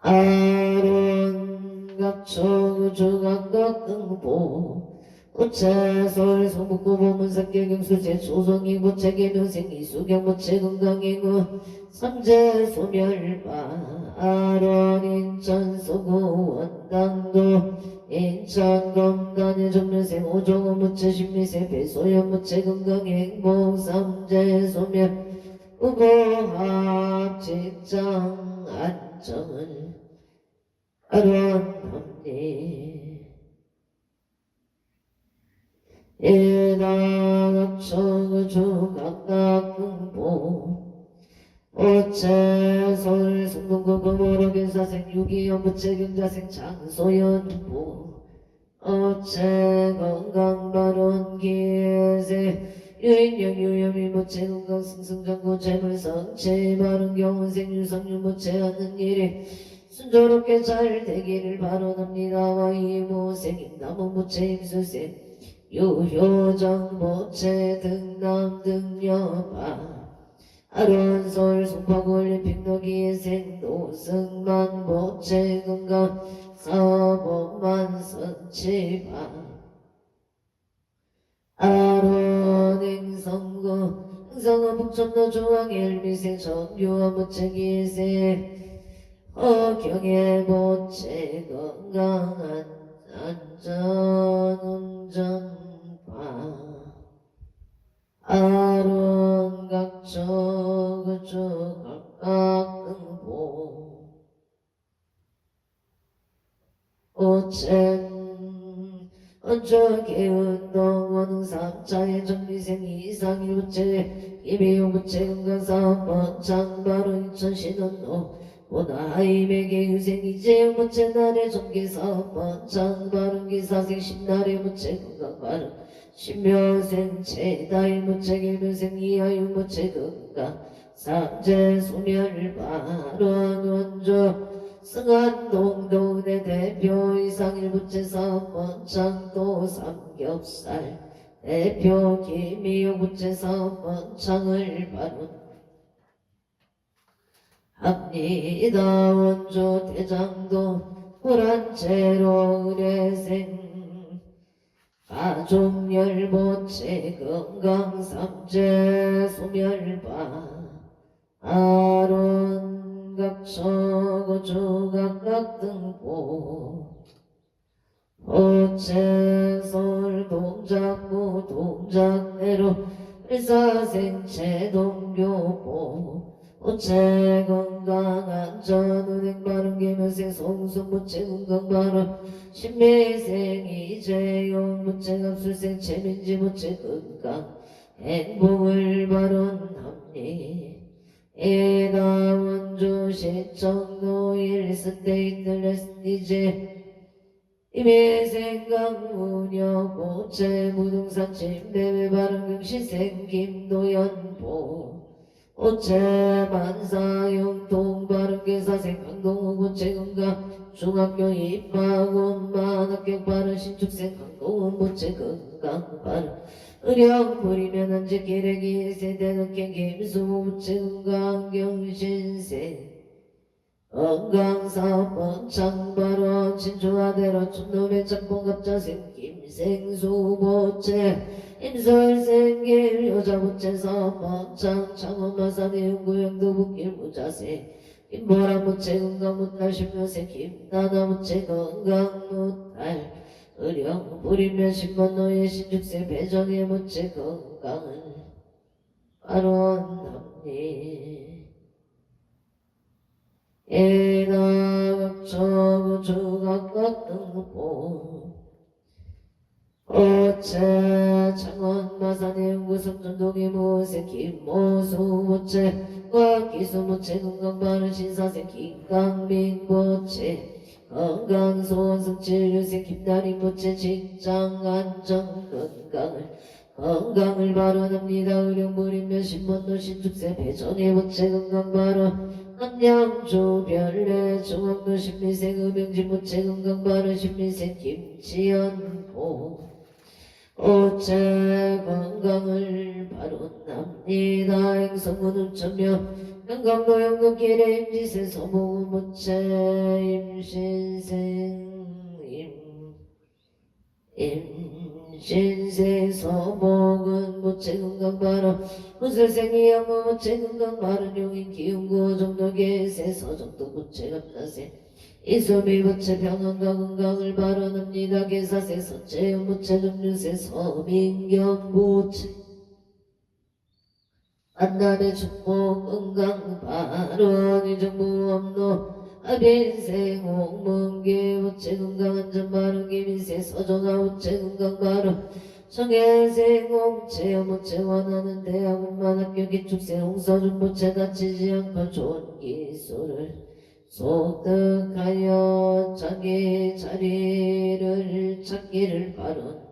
아론 각초 주각각 응보 우체설 성북구 보문사길 경수제 조성이 부채 개명생 이수경 부채 건강행우 삼재 소멸바 아론 인천 서구 원당도 인천 검단의 정면생 오종원 부채 신미생 배소연 부채 건강행복 삼재 소멸 우보합 직장 안정을 아련합니 일각청주 각각응보 오체설 승동구 금호록인사생 유기연 부채경자생 장소연보 어체 건강발원 기세 유인령 유염이 무체 건강 승승장구 재물성체 바른 경운생 유성유 무체 하는 일이 순조롭게 잘 되기를 바라옵니다. 와이모생 나무 무체 임수생 유효정 무체 등남 등여바 아론솔 송파올림픽 노기생 노승만 무체 건강 사법만 선치바 아론 행성거 행성어 북천도 중앙일미생 정교화 무체기세 허경의 무체 건강한 안전 운전파 아론각처그주 각각등보 오천 언저개운동 원흥삼자의 정리생 이상일부체 이미용부체 금강사업번 장바로 인천신원로 보나하임에게 유생이제용부체 날의 정기사업번 장바른기사생 신날의 부체 금강바른 신묘생 최다일부체 길묘생 이하유부체 금강 삼재 소멸바론 원조 승한동동의 대표 이상일부채사 번창도 삼겹살 대표 김이용부채사 번창을 바룬 합니다. 원조 대장도 불안채로 의뢰생 가족열보채 건강삼재 소멸바 아론 각처고 각각등보 호채솔 동작무 동작내로 일사생체 동교보 호채 건강안전 운행바른 기묘생 송수무채 건강바른 신미생 이재용 무채갑술생 체민지 무채 건강 행복을 바론합니 에다 원조 시청노일 스테이틀레스니제 임의생각 무녀 보채 무등산 침대외 바른경시생 김도연보 오채 만사용 동바른계사생 강동우 보채 건강 중학교 입학원 만학교 바른 신축생 강동우 보채 건강 바른 의령 부리면 언제 기레기 세대놓게 김수무채 건강경신생 건강사업번 창바론 친조하대로 춘놈의 짬뽕갑자생 김생수보채 임설생길 여자보채 사업번 창원마산의 연구영도북길 무자생 김보라보채 건강무탈 신묘생 김나나보채 건강무탈 의령 부리면 신번노예 신죽세 배정의 무채 건강을 바론합니 에다각처구 각각등보 오채 창원마산의 연구성전동의 무생 김모수무채 과기수무채 건강바른 신사생 김강민무채 건강소원성치유생 김나리무채 직장안정 건강을 바론합니다. 의령부리면 신번노 신축세 배정의 무채 건강바론 함양조별내 중앙도 신미생 음영지무채 건강바른 신미생 김치연보 오채 건강을 바론합니다. 행성군 음천명 영광도 영동길의 임지세 서보무채 임신생 서복은 무채 건강바른 무술생이 영무 무채 건강바른 용인 기운구 정도계세 서정도 무채 갑자세 이소미 무채 병원과 건강을 바론합니다. 계사세 서채 무채 금류세 서민경 무채 만날의 축복 건강 바론 이정부 업로 아빈생 홍문계 우체 건강안전 바른 기민세 서정아 우체 건강 바른 정혜생 홍채 무채 원하는 대학원만 학교 기축생 홍서준 무채 다치지 않고 좋은 기술을 소득하여 자기 자리를 찾기를 바론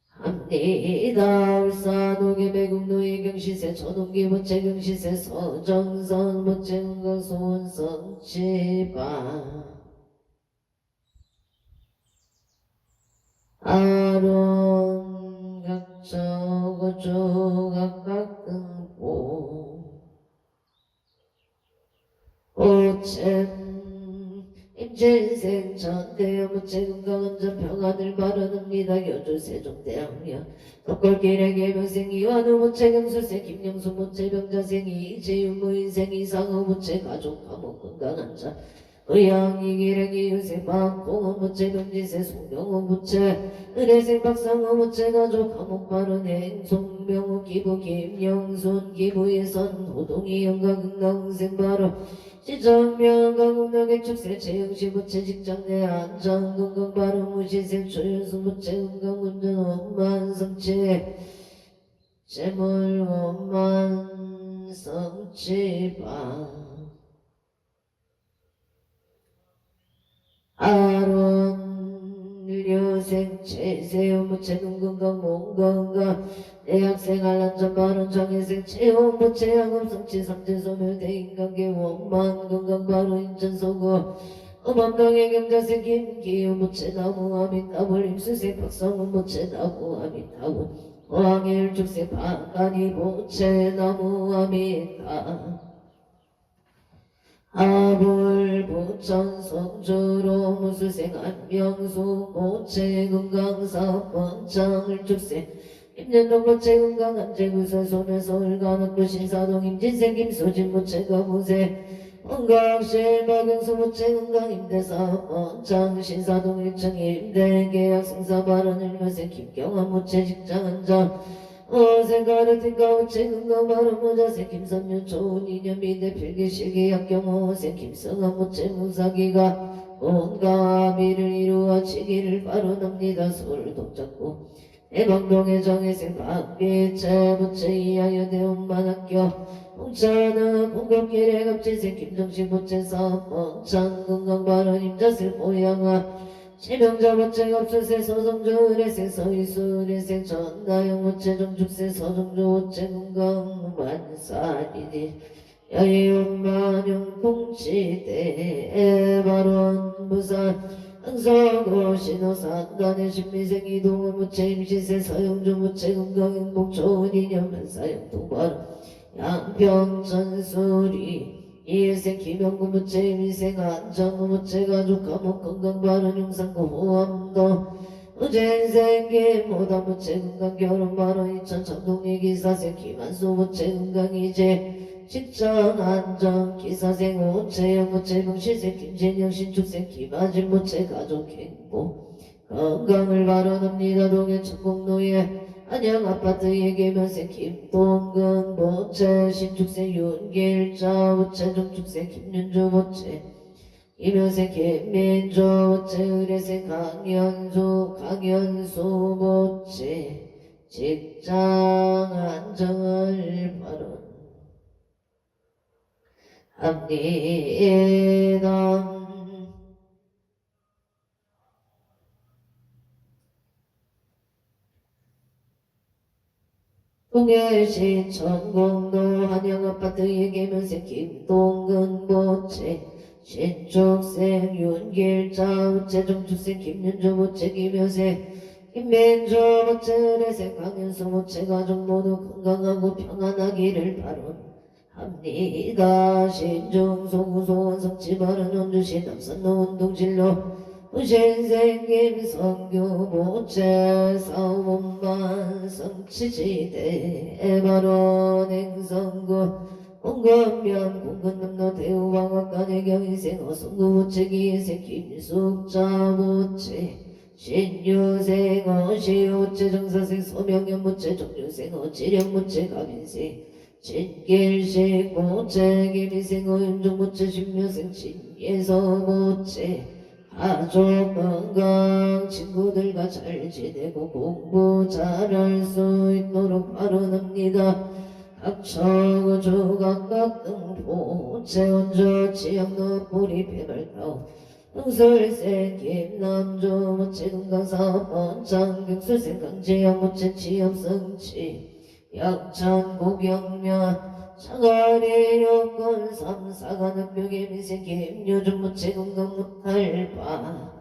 합니다. 울산 오개배 국노의 경시세 전홍기 무채 경시세 서정선 무채 건강 소원성 치바 아론 각처고조 각각등보 오챔 임진생 전대여 무채 건강안전 평안을 바라옵니다. 여주 세종대학교 덕골길의 개명생 이완우 무채 경술생 김영수 무채 병자생 이재윤 무인생 이상호 무채 가족 감옥 건강안전 의양이기래기 유세 박봉은 무체 금지세 송병은 무체 의례생 박상은 무체 가족 감옥 바른 행송 명우 기부 김영순 기부예선 호동이 영가극나응생 바로 시정명 가국나게 축세 채영시 무체 직장내 안장 건강 바로 무시생 초연수 무체 건강운전 원만 성체 재물 원만 성치바 아론 류생 체세요 무체는 건강 몸건강 대학생활 안전 바른 정의생 체험 무체양음 성치 삼재 소멸 대인관계 원만 건강 바로 인천소고 음암동의 경자생 김기우 무체나무 아미타불 임수생 박성은 무체나무 아미타불 어항일 죽생 박가니 무체나무 아미타 아불 부천 성주로 무수생 안명수 모체 건강사 번창을 축생 임년동 모체 건강 안재구설 소멸 서울간학교 신사동 임진생 김소진 모체가 무세 건강실 박영수 모체 건강 임대사 번창 신사동 1층 임대 계약 승사 발언 일면생 김경환 모체 직장 안장 어생가를 팅가우 체근가 바로 모자생 김선윤 좋은 인연 미대 필기실기 학경호생 김성한 모체 무사기가 온갖 미를 이루어 치기를 바로납니다 서울 동작구 대방동의 정혜생 박비체 모체 이하여 대원만학교 홍차는 공급길에 갑질생 김정식 모체 사업 멍창 건강 발언 임자슬 모양아 체명자 모체 갑술세 서정조 의례생 서희수 의례생 전나영 모체 정축세 서정조 모체 건강 만사리디 여의운만용 통치대 발원 부산 흥서고 신호산 단의 신미생 이동은 모체 임시세 서영조 모체 건강 행복 좋은 인연 만사영 동발 양평 전수리 이일생 김영구 무체 미생 안정구 무체 가족 감옥 건강 바른 용산구 호암도 우젠생 김모다 무체 건강 결혼 바른 이천 청동리 기사생 김한수 무체 건강 이제 직장 안정 기사생 오체영 무체 병실생 김진영 신축생 김아진 무체 가족 행복 건강을 바라납니다 동해 천공로에 안양 아파트의 개면생 김동근 모체 신축생 윤길자 모체 정축생 김윤주 모체 이면생 김민주 모체 의례생 강연수 모체 직장 안정을 바론합니다. 동해시 천공도 한양아파트의 개면생 김동근 모체 신축생 윤길자 모체 정축생 김윤주 모체 김여생 김민주 모체 의례생 강윤수 모체 가족 모두 건강하고 평안하기를 바론합니다. 신중소구 소원성치 바른 원주시 남산로 운동진로 우신생 김성규 모체 사원만 성치지대 바로 냉성구 홍건면 공건남로 대우방학관의 경인생 어성구 모체 기인생 김숙자 모체 신유생 어시오체 정사생 서명현 모체 정유생 어지령 모체 가빈생 진길식 모체 김희생 어윤종 모체 신묘생 진예서 모체 가족 건강 친구들과 잘 지내고 공부 잘할 수 있도록 바라옵니다. 각처 조각각 등포 체온저 치양너 뿌리 배발타오 흥설생 김남조 모체 건강사업 원장 경술생 강제양 모체 취업성치 양천 고경면 차가리 여건 삼사관학벽의 미생 김유중 모체 건강 못할바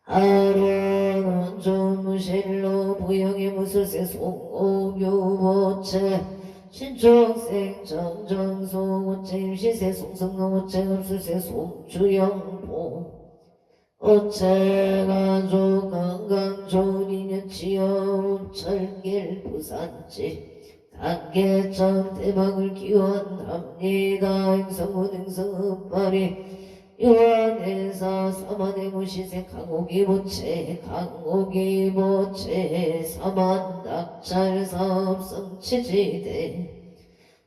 아론 원조 무실로 부영의 무술생 송오교 모체 신축생 정정소 모체 임시생 송성로 모체 음술생 송주영보 모체 가족 건강 좋은 인연 취업 철길 부산지 단계점 대박을 기원합니다. 행성은 행성 흑발이 유한해사 사만의 무시생 강옥이보채 사만 낙찰 사업성치지대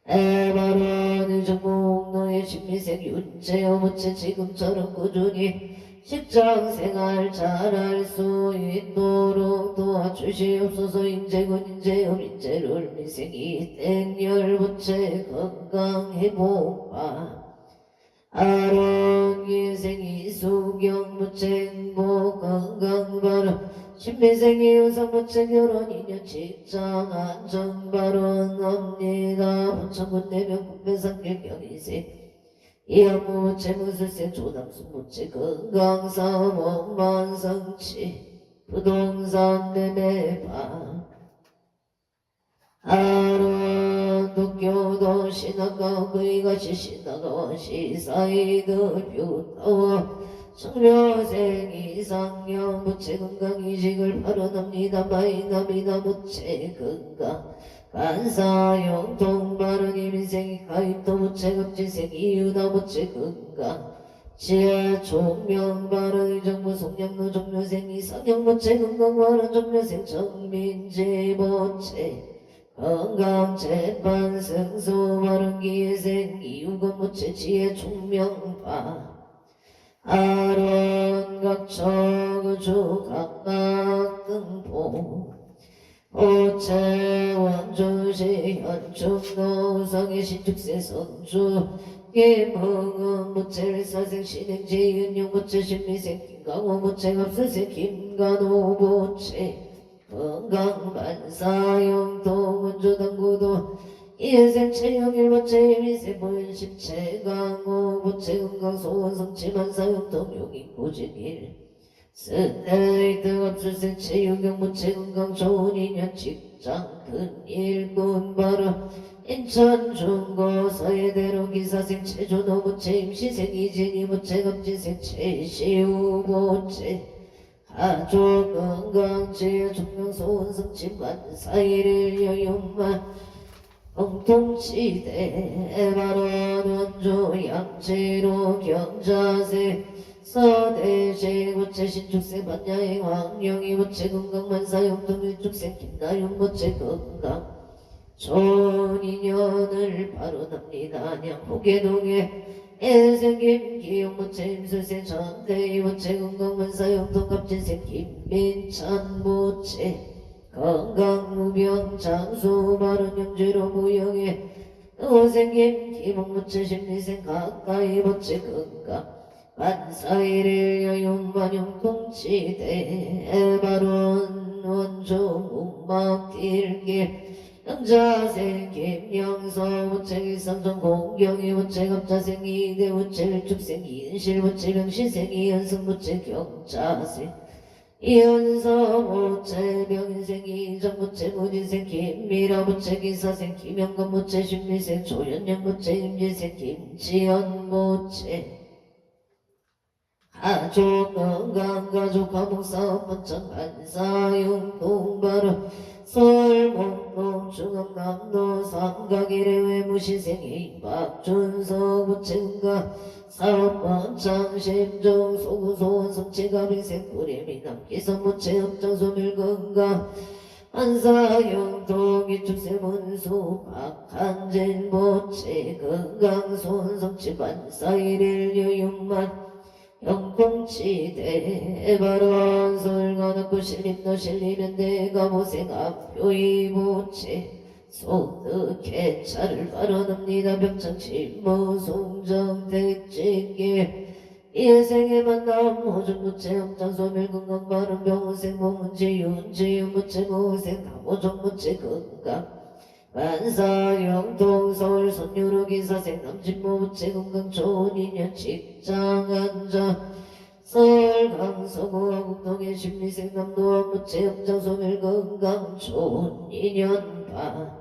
에바라 의정목 너의 신미생 윤재여보채 지금처럼 꾸준히 직장생활 잘할 수 있도록 도와주시옵소서. 인재군 인재업 인재를 미생이 땡열부채 건강회복바 아론기생이 수경부채 행복 건강발언 신미생이 의성부채 결혼 인연 직장 안정발언 합니다. 부천군 내면 군배산길 경희생 이업무부채 무술생 조담수부채 건강사업 원만성치 부동산 매매방 아론 도쿄도 신학가 그이가시 신학가 시사이드 뷰타워 청묘생 이상형 부채 건강 이직을 발언합니다. 마이나미나 부채 건강 간사용 동발은 이민생이 가입도 부채급지생 이유나 부채 건강 지혜 총명발은 의정부 송량로 종묘생 이상형 부채 건강발은 종묘생 정민지 부채 건강 재판 승소 발은 기회생 이유건 부채 지혜 총명파 아론 각처구주 각각 등포 부채 원주시 현충 노성의 신축세 선주 김흥은 부채 사생 신행지 윤용 부채 신미생 김강호 부채 갑수생 김간호 부채 건강반사 영동원주 당구도 이생 채영일 부채 미생 보현십 채강호 부채 건강소원 성취반사 영동 용인 고진일 스테이트 갑술생 체육경 부채 건강 좋은 인연 직장 큰일군 발언 인천 중고 서해대로 기사생 체조노 부채 임시생 이진이 부채 갑진생 최시우 부채 가족 건강지혜 종명소원 성취만 사일일 여유만 공통치대 발언 원조 양재로 경자세 서대시 부채 신축생 반야행 황영이 부채 건강만사 영동일축생 김나윤 부채 건강 좋은 인연을 발언합니다. 안양 호계동에 애생김 기용 부채 임술생 전대희 부채 건강만사 영동갑진생 김민찬 부채 건강무병 장수 발언 영재로 무용해 의생김 기봉 부채 심리생 가까이 부채 건강 반사일일 여윤반영 동치대 발언 원조 문막딜길 영자생 김영서 부채 일삼정 공경이 부채 갑자생 이대 부채 일축생 이은실 부채 병신생 이현승 부채 경자생 이현서 부채 병인생 이정 부채 무진생 김미라 부채 기사생 김영건 부채 신미생 조현영 부채 임지생 김지연 부채 가족 건강 가족 가목사업 번창 반사용 동발언 서울몽동 중앙남도 삼각일의 외무시생이 박준서 부채건강 사업 번창 심정 소구소원 성취가빙생 꾸리미남 기성부채 업장소밀 건강 한사용 동이축세문수 박한진 부채 건강 소원성취 반사일일 여윤만 영공치대 발언 설가놓고 실림도 실리면 내가 모생합 표이부채 소득해 차를 발언합니다. 병창치무 송정택직길 이생의 만남 호정부채 업장소멸 건강 발언 병원생 몸문지 윤지윤부채 모생 다모정부채 건강 반사영동 서울 선유로 기사생 남진모 부채 건강 좋은 인연 직장 안정 서울 강서구 화곡동의 심리생 남도원 부채 업장소멸 건강 좋은 인연 바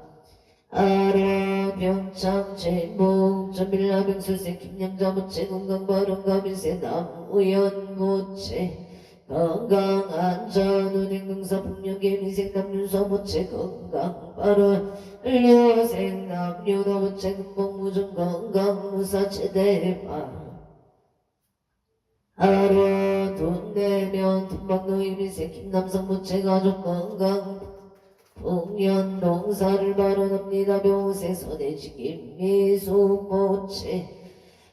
아라 병창 제목 전빌라병술생 김양자 부채 건강 발언 가민생 남우연 부채 건강 안전 은행공사 풍력의 미생 남윤서 부채 건강 발언 을려생 남유도 부채 극복무중 건강 무사 최대화 하루 돈 내면 돈박노 이미세 김남성 무채 가족 건강 풍년 농사를 발언합니다. 병생 선해지김 미숙 모채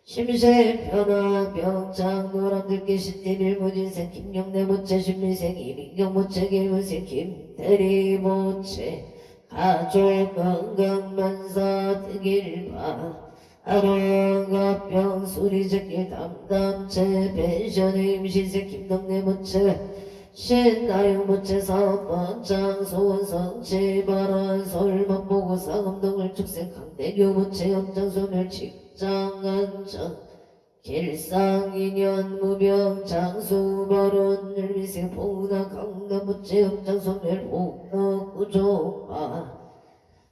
심세 변화 병장 노람들께 신대밀 무진생 김영래 모채 신미생 이민경 모채 길무생 김대리 모채 가족 건강 만사 되길바 하루가 수리 제길 담담체 펜션의 임신생 김덕래 모채 신나영 모채 사업번장 소원성치 발언 설만보고 상암동을 축생 강대교 모채 염장소멸 직장안정 길상인연 무병 장수 발언 열미생 봉나 강남 모채 염장소멸 봉너 구조파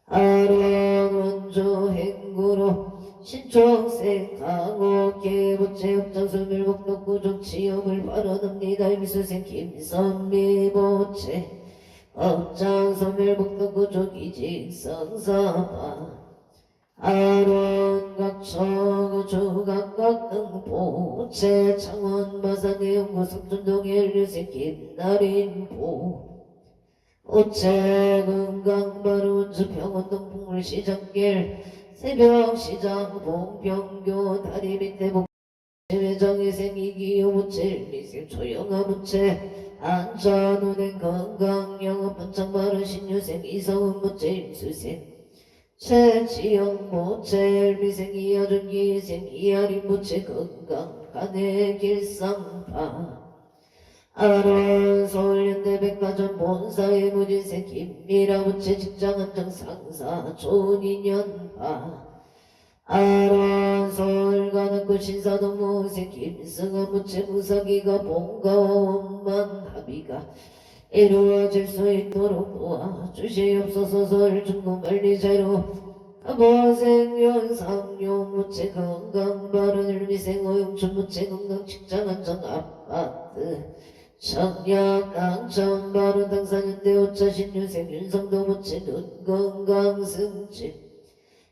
아론 원조 행구로 신총생 강호 개보채 업장소멸 목록구족 지역을 발언합니다. 임수생 김선미 보채 업장소멸 목록구족 이직성사바 아론 각처 조각각 등보채 창원마산 연구 석촌동 연류생 김나린보 오채 금강바로 병원동 풍물시장길 새벽시장 봉평교 다리 밑에 복제회장회생 이기호무채 미생 초영아무채 안전운행 건강영업번창마루 신유생 이성은무채 임수생 최지영무채 미생 이하준기생 이하린무채 건강 간의 길상파 아론 서울현대백화점 본사의 무진생 김미라무채 직장안정 상사 존인연파 아론 서울관악구 신사동 무생 김승아무채 무사기가 본가와 원만 합의가 이루어질 수 있도록 도와주시옵소서. 서울중공관리자로 아버생연상용무채 건강바른 미생 오용춘무채 건강 직장안정 아파트 청약 당첨바로 당사년대 오차 신유생 윤성도 무채 눈건강 승진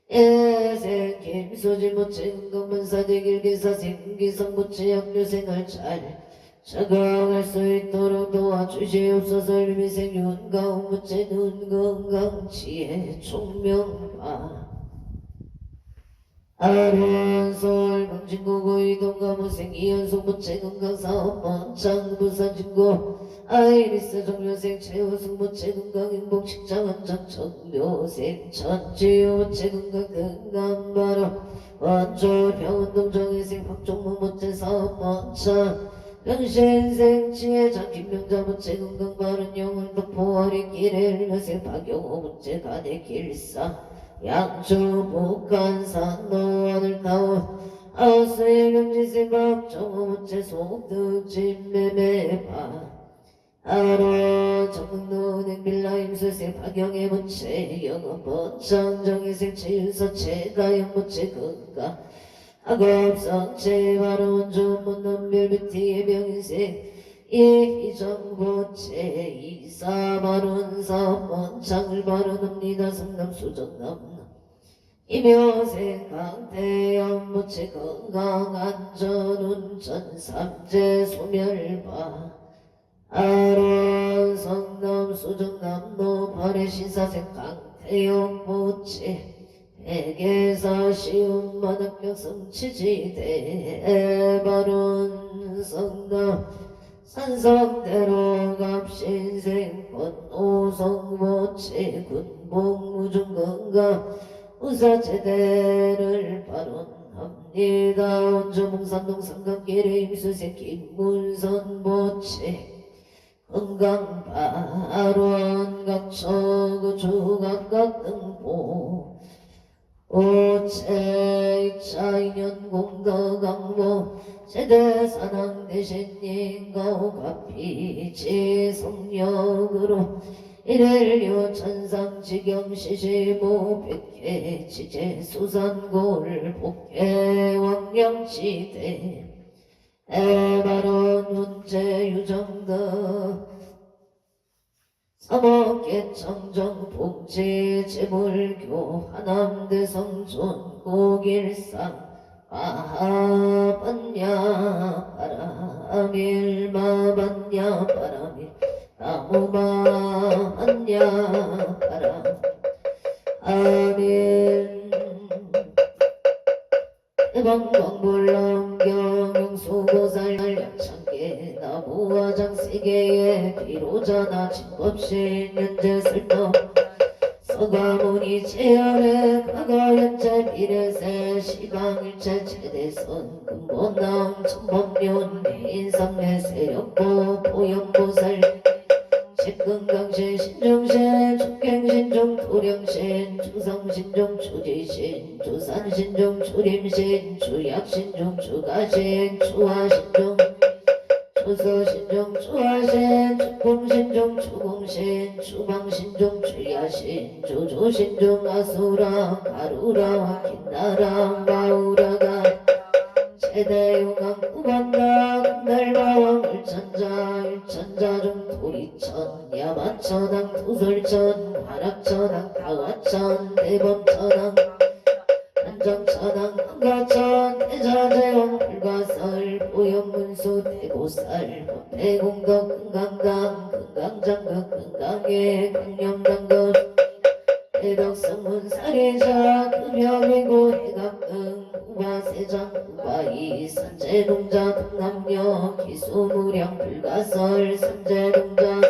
예생 김소진 무채 건강만사 대길기사 생기성 무채 학교생활 잘 적응할 수 있도록 도와주시옵소서. 일미생 윤가운 무채 눈건강 지혜 총명파 아론 서울 강진구고 이동가무생 이연속 무채 건강사업 번창 부산진구 아이리스 정묘생 최우승 무채 건강행복 직장안정 정묘생 천지우 무채 건강 등남바로 원조 병원동 정혜생 박종무 무채 사업 번창 병신생 지혜장 김명자 무채 건강 바른 영을 덕포어리 길에 일묘생 박영호 무채 가대 길사 양주 북한산 노원을 타온 아우스의 명지생 박정호 무채 소득진 매매파 아론 정릉노은행 빌라 임수생 박영애 무채 영업번창 정혜생 최윤서 최가영 무채 건강 악업성체 바론 조문넘별 뷰티의 명인생 이정보채 이사바론 사업번창을 발언합니다. 성남수정남 이묘생 강태영 무채 건강안전운전 삼재 소멸바 아론 성남수정남로 발의 신사생 강태영 무채 백에사 시운만학경 성치지대 바론 성남 산성대로 갑신생 권오성모채 군복무중건강 우사제대를 발언합니다. 원조봉산동 삼각길의 임수생 김문선모채 건강발언 각처 조각각 등보 오채 이차인연공덕강모 세대사당 대신님 가오가피지 성력으로 일일요 천상지경시시모 백해 지제 수산골 복해 왕령지대 에바론 문제 유정덕 삼억개 청정 복지 재물교 하남대 성촌 고길상 아하반야 바라밀마반야 바라밀 나무마반야 바람 아멘. 대방광불렁경영수보살 양창계 나무화장세계에 비로자나 증법신 현재설법 서가모니 제열의 과거현재 미래세 시방일체 최대선 근본나옴 천법륜 인삼매 세력보 보현보살 직근강신 신중신 축갱신중 도령신 중성신중 추지신 주산신중 추림신 주약신중 주가신 추화신중 추서신중 추화신 축봉신중 추공신 추방신중 추야신 주조신중 아수라 가루라 긴나라 마우라가 최대용왕 구반가 금달마왕 일천자 도리천 야마천왕 도설천 화락천왕 다화천 대범천왕 한정천왕 한가천 대자재왕 불가설 보현문수 대고살 대공덕 금강강 금강장극 금강예 금념당극 대덕성문사례자 금여매고 해각등 우바세장 우바이 산재동자 동남녀 기수무량 불가설 산재동자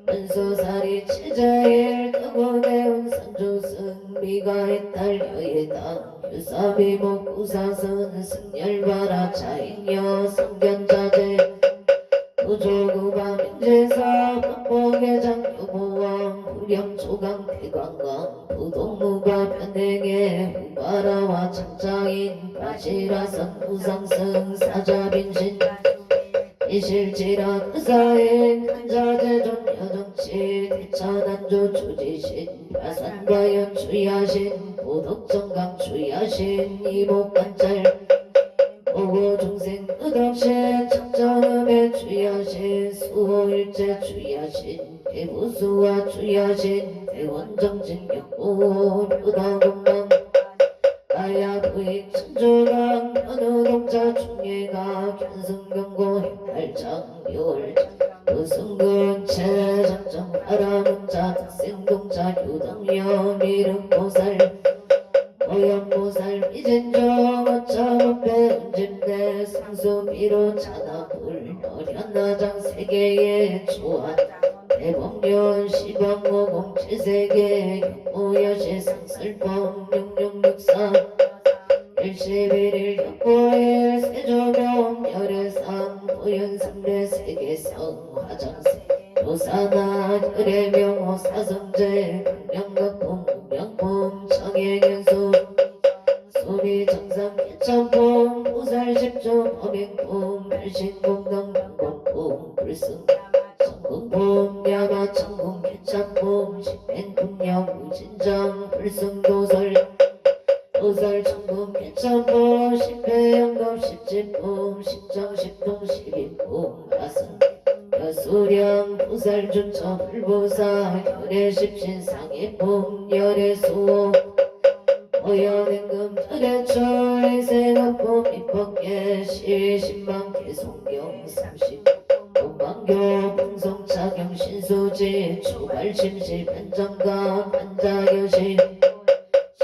은수사리 치자일 떠고내운 산조승 미가의 딸 여예당 유사비목 우사선 승열바라 자인여 성견자재 도조구바 명제사 법보계장 여보왕 후렴조강 대광강 부동무바 변행에 후바라와 장장인 바시라선 우상승 사자빈신 이실지라 그사인 한자재존 여정치 대천안조 주지신 바산과연 주야신 보덕정강 주야신 이목관찰 오고중생 끝없이 청정음의 주야신 수호일체 주야신 대부수와 주야신 대원정진격보 표다금방 아야부익 천주강 현우동자 중예가 견승경고 해탈장 묘월장 우승근체 장정하라문자 특생동자 유동여 미륵보살 오연보살 미진정 어차법배 은짐대 상수비로 차나불 어련나장 세계의 조안 대법륜 시방오공 칠세계 경모여시 상설법 용용육사 일십일일 역보일 세조명 열애상 보현삼례 세계성 화장세 조사나 혈애명호 사성제 강명각품 우명품 청행연수 수비정상 개천품 보살십조 범행품 발신공동 방법품 불승 성공품 야마천공 개천품 식행품령 우진정 불승도설 도설천품 개천품 십회영겁 십지품 십정십동 십인품 가승 여수령 보살준처 불보사 열애십신상의품 열애수호 오연행금 절애철 이생업품 입법계 시신망계 송경 30 본방교 풍성차경 신소지 초발심시 반정감 반자여시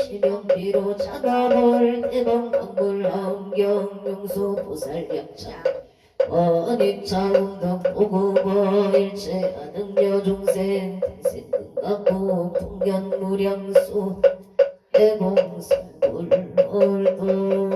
시명비로 차가볼 대방건물 함경 용수 보살약차 원익차운동 보고보 일체 아능여중생 태생근각보 풍견무량수 해공성불 얼도